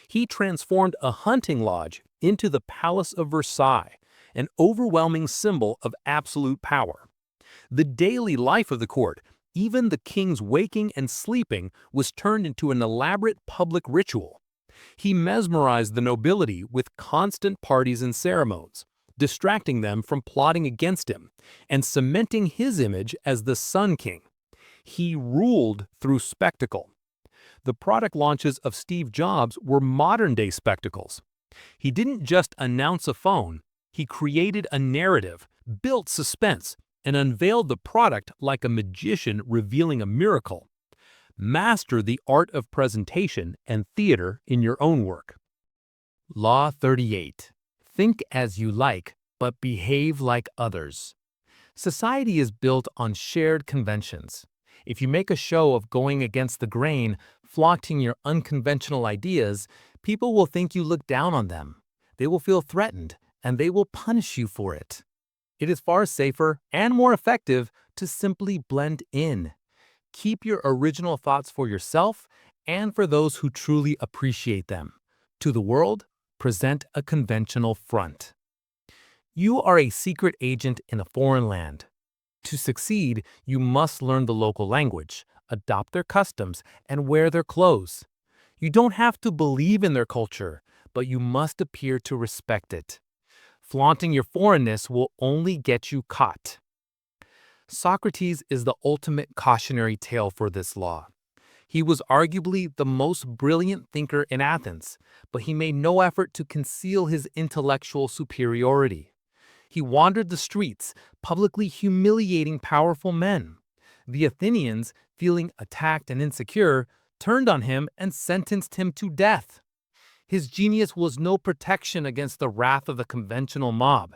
He transformed a hunting lodge into the Palace of Versailles, an overwhelming symbol of absolute power. The daily life of the court, even the king's waking and sleeping, was turned into an elaborate public ritual. He mesmerized the nobility with constant parties and ceremonies, distracting them from plotting against him, and cementing his image as the Sun King. He ruled through spectacle. The product launches of Steve Jobs were modern-day spectacles. He didn't just announce a phone, he created a narrative, built suspense, and unveiled the product like a magician revealing a miracle. Master the art of presentation and theater in your own work. Law 38. Think as you like, but behave like others. Society is built on shared conventions. If you make a show of going against the grain, flaunting your unconventional ideas, people will think you look down on them. They will feel threatened, and they will punish you for it. It is far safer and more effective to simply blend in. Keep your original thoughts for yourself and for those who truly appreciate them. To the world, present a conventional front. You are a secret agent in a foreign land. To succeed, you must learn the local language, adopt their customs, and wear their clothes. You don't have to believe in their culture, but you must appear to respect it. Flaunting your foreignness will only get you caught. Socrates is the ultimate cautionary tale for this law. He was arguably the most brilliant thinker in Athens, but he made no effort to conceal his intellectual superiority. He wandered the streets, publicly humiliating powerful men. The Athenians, feeling attacked and insecure, turned on him and sentenced him to death. His genius was no protection against the wrath of the conventional mob.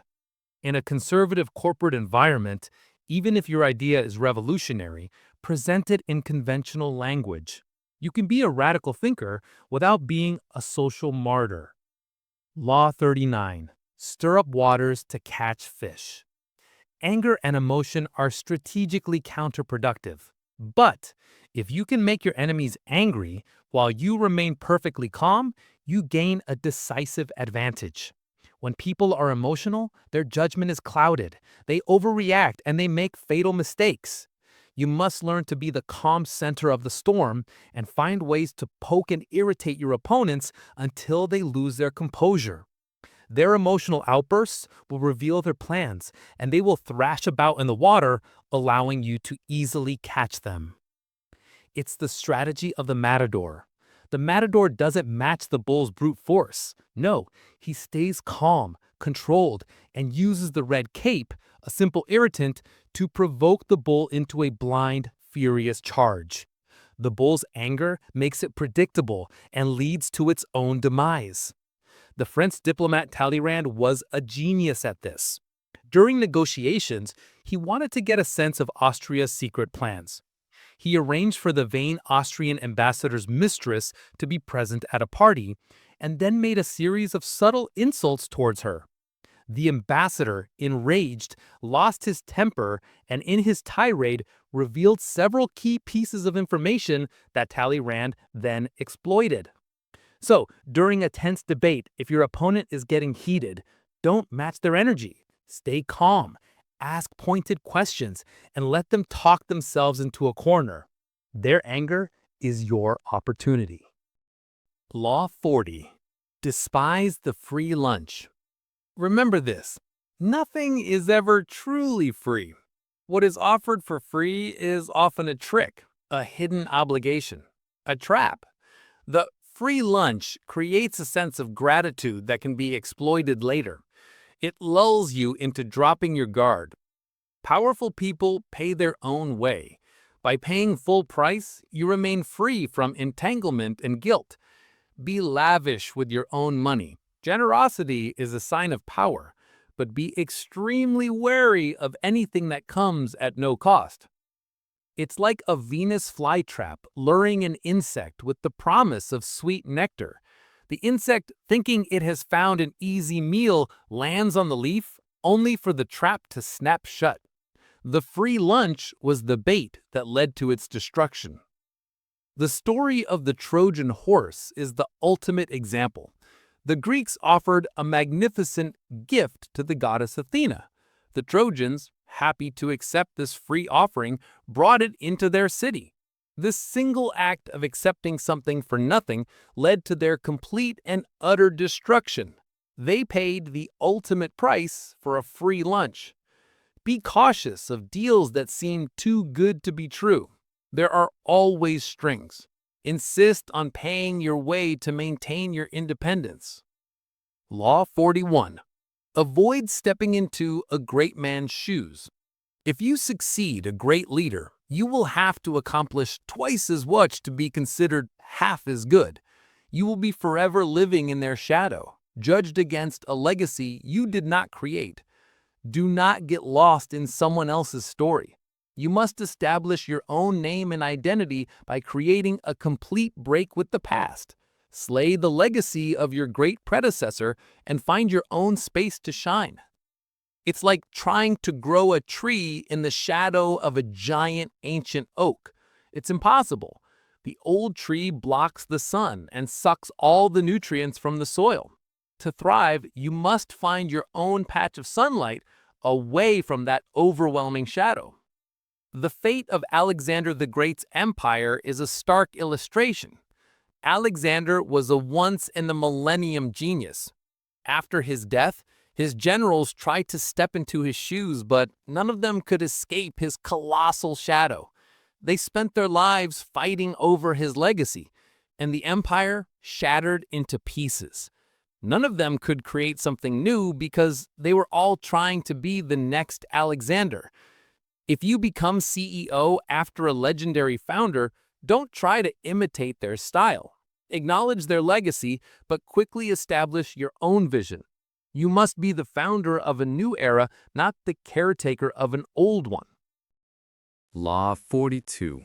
In a conservative corporate environment, even if your idea is revolutionary, present it in conventional language. You can be a radical thinker without being a social martyr. Law 39. Stir up waters to catch fish. Anger and emotion are strategically counterproductive. But if you can make your enemies angry while you remain perfectly calm, you gain a decisive advantage. When people are emotional, their judgment is clouded. They overreact and they make fatal mistakes. You must learn to be the calm center of the storm and find ways to poke and irritate your opponents until they lose their composure. Their emotional outbursts will reveal their plans, and they will thrash about in the water, allowing you to easily catch them. It's the strategy of the matador. The matador doesn't match the bull's brute force. No, he stays calm, controlled, and uses the red cape, a simple irritant, to provoke the bull into a blind, furious charge. The bull's anger makes it predictable and leads to its own demise. The French diplomat Talleyrand was a genius at this. During negotiations, he wanted to get a sense of Austria's secret plans. He arranged for the vain Austrian ambassador's mistress to be present at a party, and then made a series of subtle insults towards her. The ambassador, enraged, lost his temper and in his tirade revealed several key pieces of information that Talleyrand then exploited. So, during a tense debate, if your opponent is getting heated, don't match their energy. Stay calm, ask pointed questions, and let them talk themselves into a corner. Their anger is your opportunity. Law 40. Despise the free lunch. Remember this, nothing is ever truly free. What is offered for free is often a trick, a hidden obligation, a trap. The free lunch creates a sense of gratitude that can be exploited later. It lulls you into dropping your guard. Powerful people pay their own way. By paying full price, you remain free from entanglement and guilt. Be lavish with your own money. Generosity is a sign of power, but be extremely wary of anything that comes at no cost. It's like a Venus flytrap luring an insect with the promise of sweet nectar. The insect, thinking it has found an easy meal, lands on the leaf, only for the trap to snap shut. The free lunch was the bait that led to its destruction. The story of the Trojan horse is the ultimate example. The Greeks offered a magnificent gift to the goddess Athena. The Trojans, happy to accept this free offering, brought it into their city. This single act of accepting something for nothing led to their complete and utter destruction. They paid the ultimate price for a free lunch. Be cautious of deals that seem too good to be true. There are always strings. Insist on paying your way to maintain your independence. Law 41. Avoid stepping into a great man's shoes. If you succeed a great leader, you will have to accomplish twice as much to be considered half as good. You will be forever living in their shadow, judged against a legacy you did not create. Do not get lost in someone else's story. You must establish your own name and identity by creating a complete break with the past. Slay the legacy of your great predecessor and find your own space to shine. It's like trying to grow a tree in the shadow of a giant ancient oak. It's impossible. The old tree blocks the sun and sucks all the nutrients from the soil. To thrive, you must find your own patch of sunlight away from that overwhelming shadow. The fate of Alexander the Great's empire is a stark illustration. Alexander was a once-in-a-millennium genius. After his death, his generals tried to step into his shoes, but none of them could escape his colossal shadow. They spent their lives fighting over his legacy, and the empire shattered into pieces. None of them could create something new because they were all trying to be the next Alexander. If you become CEO after a legendary founder, don't try to imitate their style. Acknowledge their legacy, but quickly establish your own vision. You must be the founder of a new era, not the caretaker of an old one. Law 42.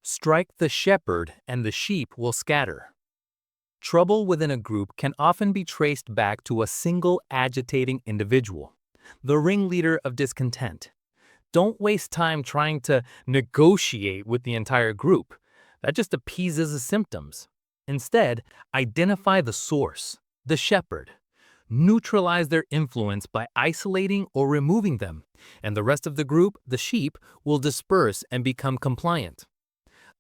Strike the shepherd and the sheep will scatter. Trouble within a group can often be traced back to a single agitating individual, the ringleader of discontent. Don't waste time trying to negotiate with the entire group. That just appeases the symptoms. Instead, identify the source, the shepherd. Neutralize their influence by isolating or removing them, and the rest of the group, the sheep, will disperse and become compliant.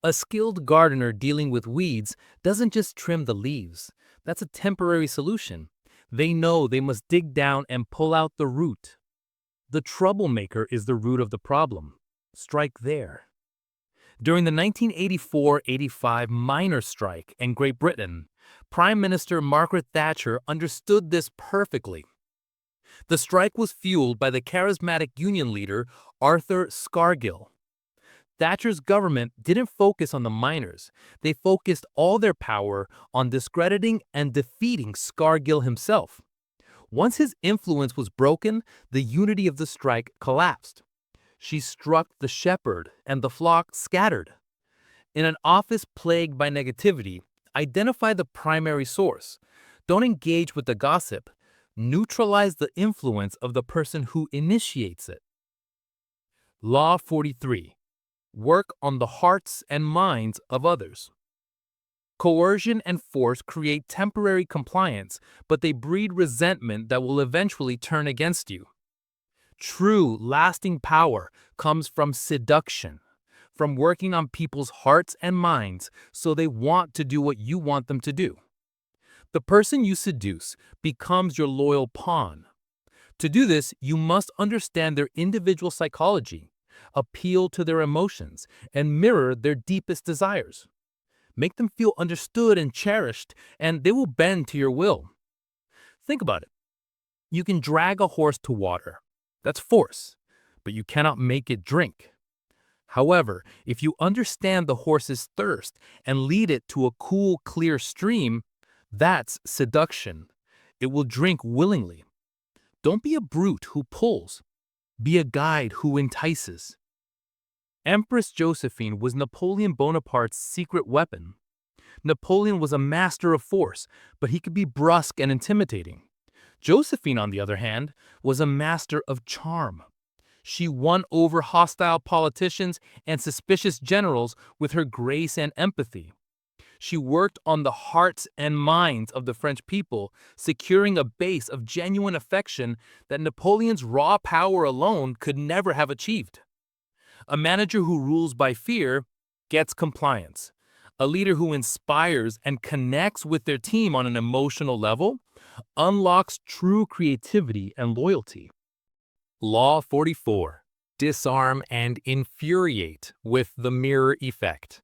A skilled gardener dealing with weeds doesn't just trim the leaves. That's a temporary solution. They know they must dig down and pull out the root. The troublemaker is the root of the problem. Strike there. During the 1984-85 miners' strike in Great Britain, Prime Minister Margaret Thatcher understood this perfectly. The strike was fueled by the charismatic union leader Arthur Scargill. Thatcher's government didn't focus on the miners. They focused all their power on discrediting and defeating Scargill himself. Once his influence was broken, the unity of the strike collapsed. She struck the shepherd, and the flock scattered. In an office plagued by negativity, identify the primary source. Don't engage with the gossip. Neutralize the influence of the person who initiates it. Law 43. Work on the hearts and minds of others. Coercion and force create temporary compliance, but they breed resentment that will eventually turn against you. True, lasting power comes from seduction, from working on people's hearts and minds so they want to do what you want them to do. The person you seduce becomes your loyal pawn. To do this, you must understand their individual psychology, appeal to their emotions, and mirror their deepest desires. Make them feel understood and cherished, and they will bend to your will. Think about it. You can drag a horse to water. That's force, but you cannot make it drink. However, if you understand the horse's thirst and lead it to a cool, clear stream, that's seduction. It will drink willingly. Don't be a brute who pulls. Be a guide who entices. Empress Josephine was Napoleon Bonaparte's secret weapon. Napoleon was a master of force, but he could be brusque and intimidating. Josephine, on the other hand, was a master of charm. She won over hostile politicians and suspicious generals with her grace and empathy. She worked on the hearts and minds of the French people, securing a base of genuine affection that Napoleon's raw power alone could never have achieved. A manager who rules by fear gets compliance. A leader who inspires and connects with their team on an emotional level unlocks true creativity and loyalty. Law 44. Disarm and infuriate with the mirror effect.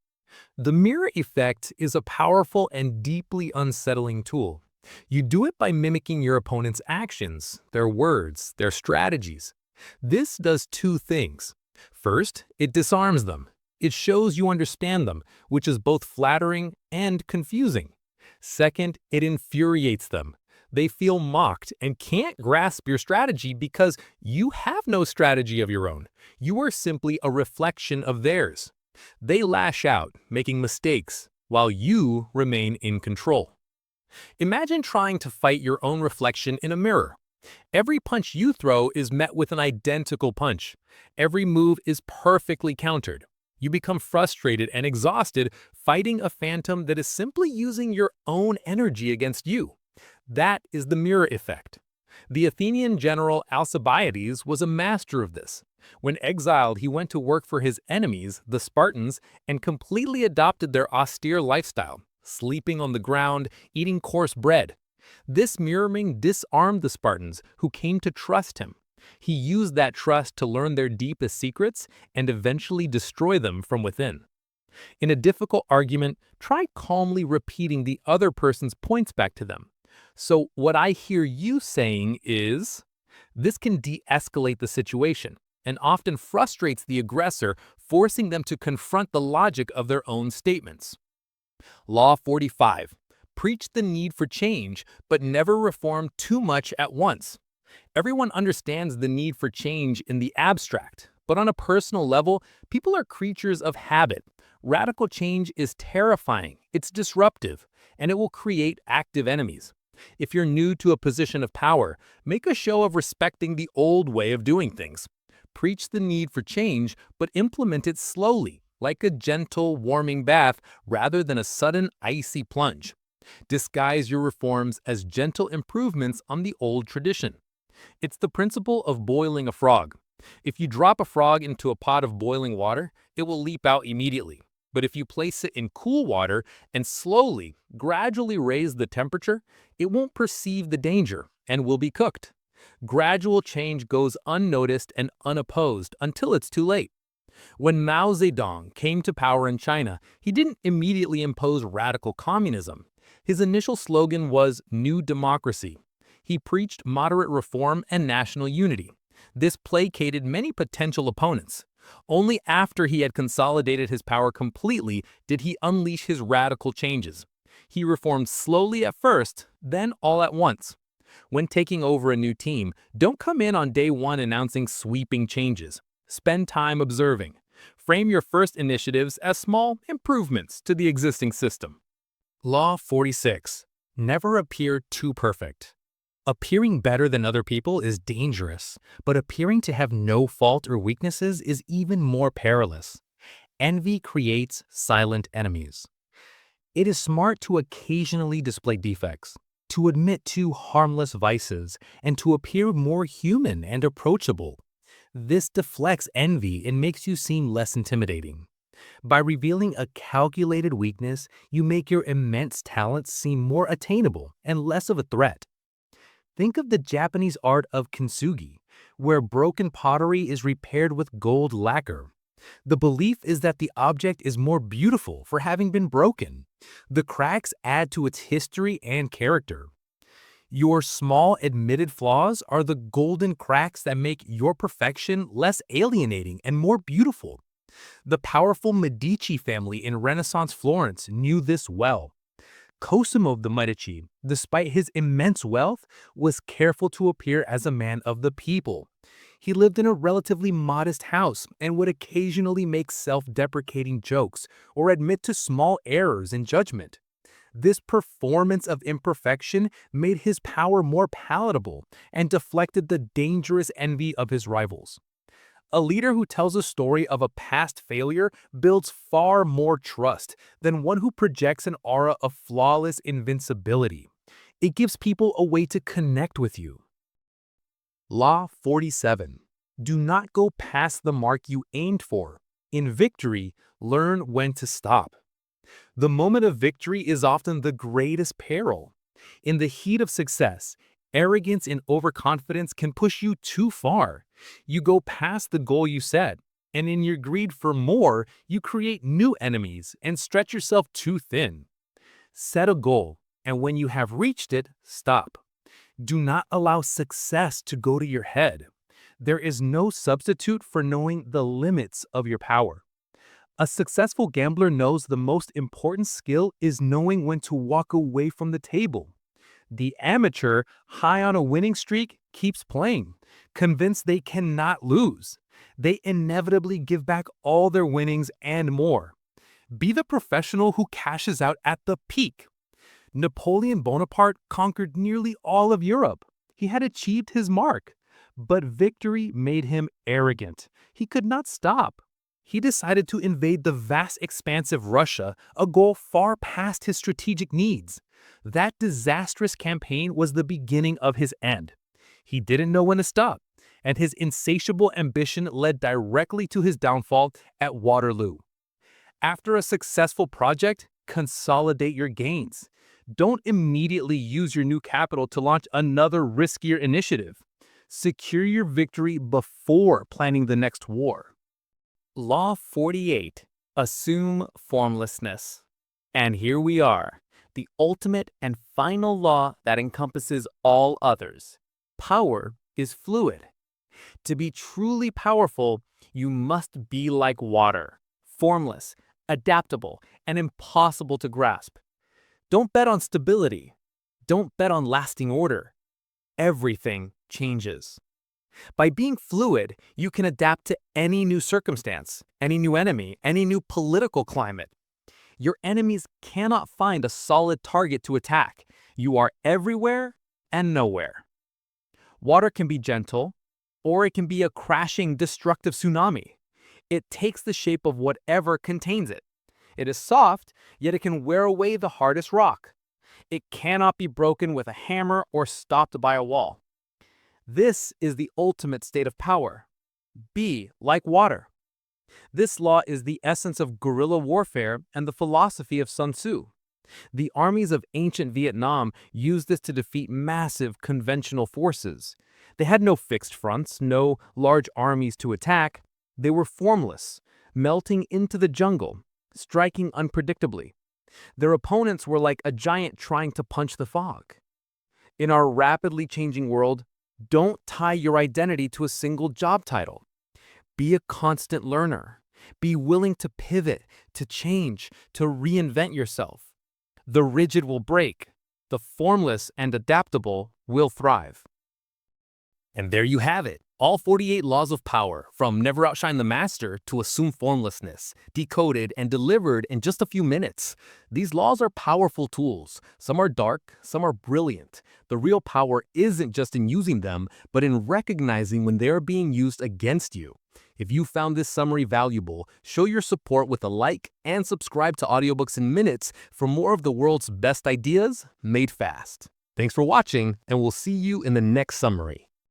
The mirror effect is a powerful and deeply unsettling tool. You do it by mimicking your opponent's actions, their words, their strategies. This does two things. First, it disarms them. It shows you understand them, which is both flattering and confusing. Second, it infuriates them. They feel mocked and can't grasp your strategy because you have no strategy of your own. You are simply a reflection of theirs. They lash out, making mistakes, while you remain in control. Imagine trying to fight your own reflection in a mirror. Every punch you throw is met with an identical punch. Every move is perfectly countered. You become frustrated and exhausted fighting a phantom that is simply using your own energy against you. That is the mirror effect. The Athenian general Alcibiades was a master of this. When exiled, he went to work for his enemies, the Spartans, and completely adopted their austere lifestyle, sleeping on the ground, eating coarse bread. This mirroring disarmed the Spartans, who came to trust him. He used that trust to learn their deepest secrets and eventually destroy them from within. In a difficult argument, try calmly repeating the other person's points back to them. So what I hear you saying is, this can de-escalate the situation and often frustrates the aggressor, forcing them to confront the logic of their own statements. Law 45. Preach the need for change, but never reform too much at once. Everyone understands the need for change in the abstract, but on a personal level, people are creatures of habit. Radical change is terrifying, it's disruptive, and it will create active enemies. If you're new to a position of power, make a show of respecting the old way of doing things. Preach the need for change, but implement it slowly, like a gentle, warming bath rather than a sudden, icy plunge. Disguise your reforms as gentle improvements on the old tradition. It's the principle of boiling a frog. If you drop a frog into a pot of boiling water, it will leap out immediately. But if you place it in cool water and slowly, gradually raise the temperature, it won't perceive the danger and will be cooked. Gradual change goes unnoticed and unopposed until it's too late. When Mao Zedong came to power in China, he didn't immediately impose radical communism. His initial slogan was New Democracy. He preached moderate reform and national unity. This placated many potential opponents. Only after he had consolidated his power completely did he unleash his radical changes. He reformed slowly at first, then all at once. When taking over a new team, don't come in on day one announcing sweeping changes. Spend time observing. Frame your first initiatives as small improvements to the existing system. Law 46. Never appear too perfect. Appearing better than other people is dangerous, but appearing to have no fault or weaknesses is even more perilous. Envy creates silent enemies. It is smart to occasionally display defects, to admit to harmless vices, and to appear more human and approachable. This deflects envy and makes you seem less intimidating. By revealing a calculated weakness, you make your immense talents seem more attainable and less of a threat. Think of the Japanese art of kintsugi, where broken pottery is repaired with gold lacquer. The belief is that the object is more beautiful for having been broken. The cracks add to its history and character. Your small admitted flaws are the golden cracks that make your perfection less alienating and more beautiful. The powerful Medici family in Renaissance Florence knew this well. Cosimo of the Medici, despite his immense wealth, was careful to appear as a man of the people. He lived in a relatively modest house and would occasionally make self-deprecating jokes or admit to small errors in judgment. This performance of imperfection made his power more palatable and deflected the dangerous envy of his rivals. A leader who tells a story of a past failure builds far more trust than one who projects an aura of flawless invincibility. It gives people a way to connect with you. Law 47. Do not go past the mark you aimed for. In victory, learn when to stop. The moment of victory is often the greatest peril. In the heat of success, arrogance and overconfidence can push you too far. You go past the goal you set, and in your greed for more, you create new enemies and stretch yourself too thin. Set a goal, and when you have reached it, stop. Do not allow success to go to your head. There is no substitute for knowing the limits of your power. A successful gambler knows the most important skill is knowing when to walk away from the table. The amateur, high on a winning streak, keeps playing, convinced they cannot lose. They inevitably give back all their winnings and more. Be the professional who cashes out at the peak. Napoleon Bonaparte conquered nearly all of Europe. He had achieved his mark. But victory made him arrogant. He could not stop. He decided to invade the vast expanse of Russia, a goal far past his strategic needs. That disastrous campaign was the beginning of his end. He didn't know when to stop, and his insatiable ambition led directly to his downfall at Waterloo. After a successful project, consolidate your gains. Don't immediately use your new capital to launch another riskier initiative. Secure your victory before planning the next war. Law 48. Assume formlessness. And here we are, the ultimate and final law that encompasses all others. Power is fluid. To be truly powerful, you must be like water, formless, adaptable, and impossible to grasp. Don't bet on stability. Don't bet on lasting order. Everything changes. By being fluid, you can adapt to any new circumstance, any new enemy, any new political climate. Your enemies cannot find a solid target to attack. You are everywhere and nowhere. Water can be gentle, or it can be a crashing, destructive tsunami. It takes the shape of whatever contains it. It is soft, yet it can wear away the hardest rock. It cannot be broken with a hammer or stopped by a wall. This is the ultimate state of power. Be like water. This law is the essence of guerrilla warfare and the philosophy of Sun Tzu. The armies of ancient Vietnam used this to defeat massive conventional forces. They had no fixed fronts, no large armies to attack. They were formless, melting into the jungle, striking unpredictably. Their opponents were like a giant trying to punch the fog. In our rapidly changing world, don't tie your identity to a single job title. Be a constant learner. Be willing to pivot, to change, to reinvent yourself. The rigid will break. The formless and adaptable will thrive. And there you have it, All 48 laws of power, from Never Outshine the Master to Assume Formlessness, decoded and delivered in just a few minutes. These laws are powerful tools. Some are dark, some are brilliant. The real power isn't just in using them, but in recognizing when they are being used against you. If you found this summary valuable, show your support with a like and subscribe to Audiobooks in Minutes for more of the world's best ideas made fast. Thanks for watching, and we'll see you in the next summary.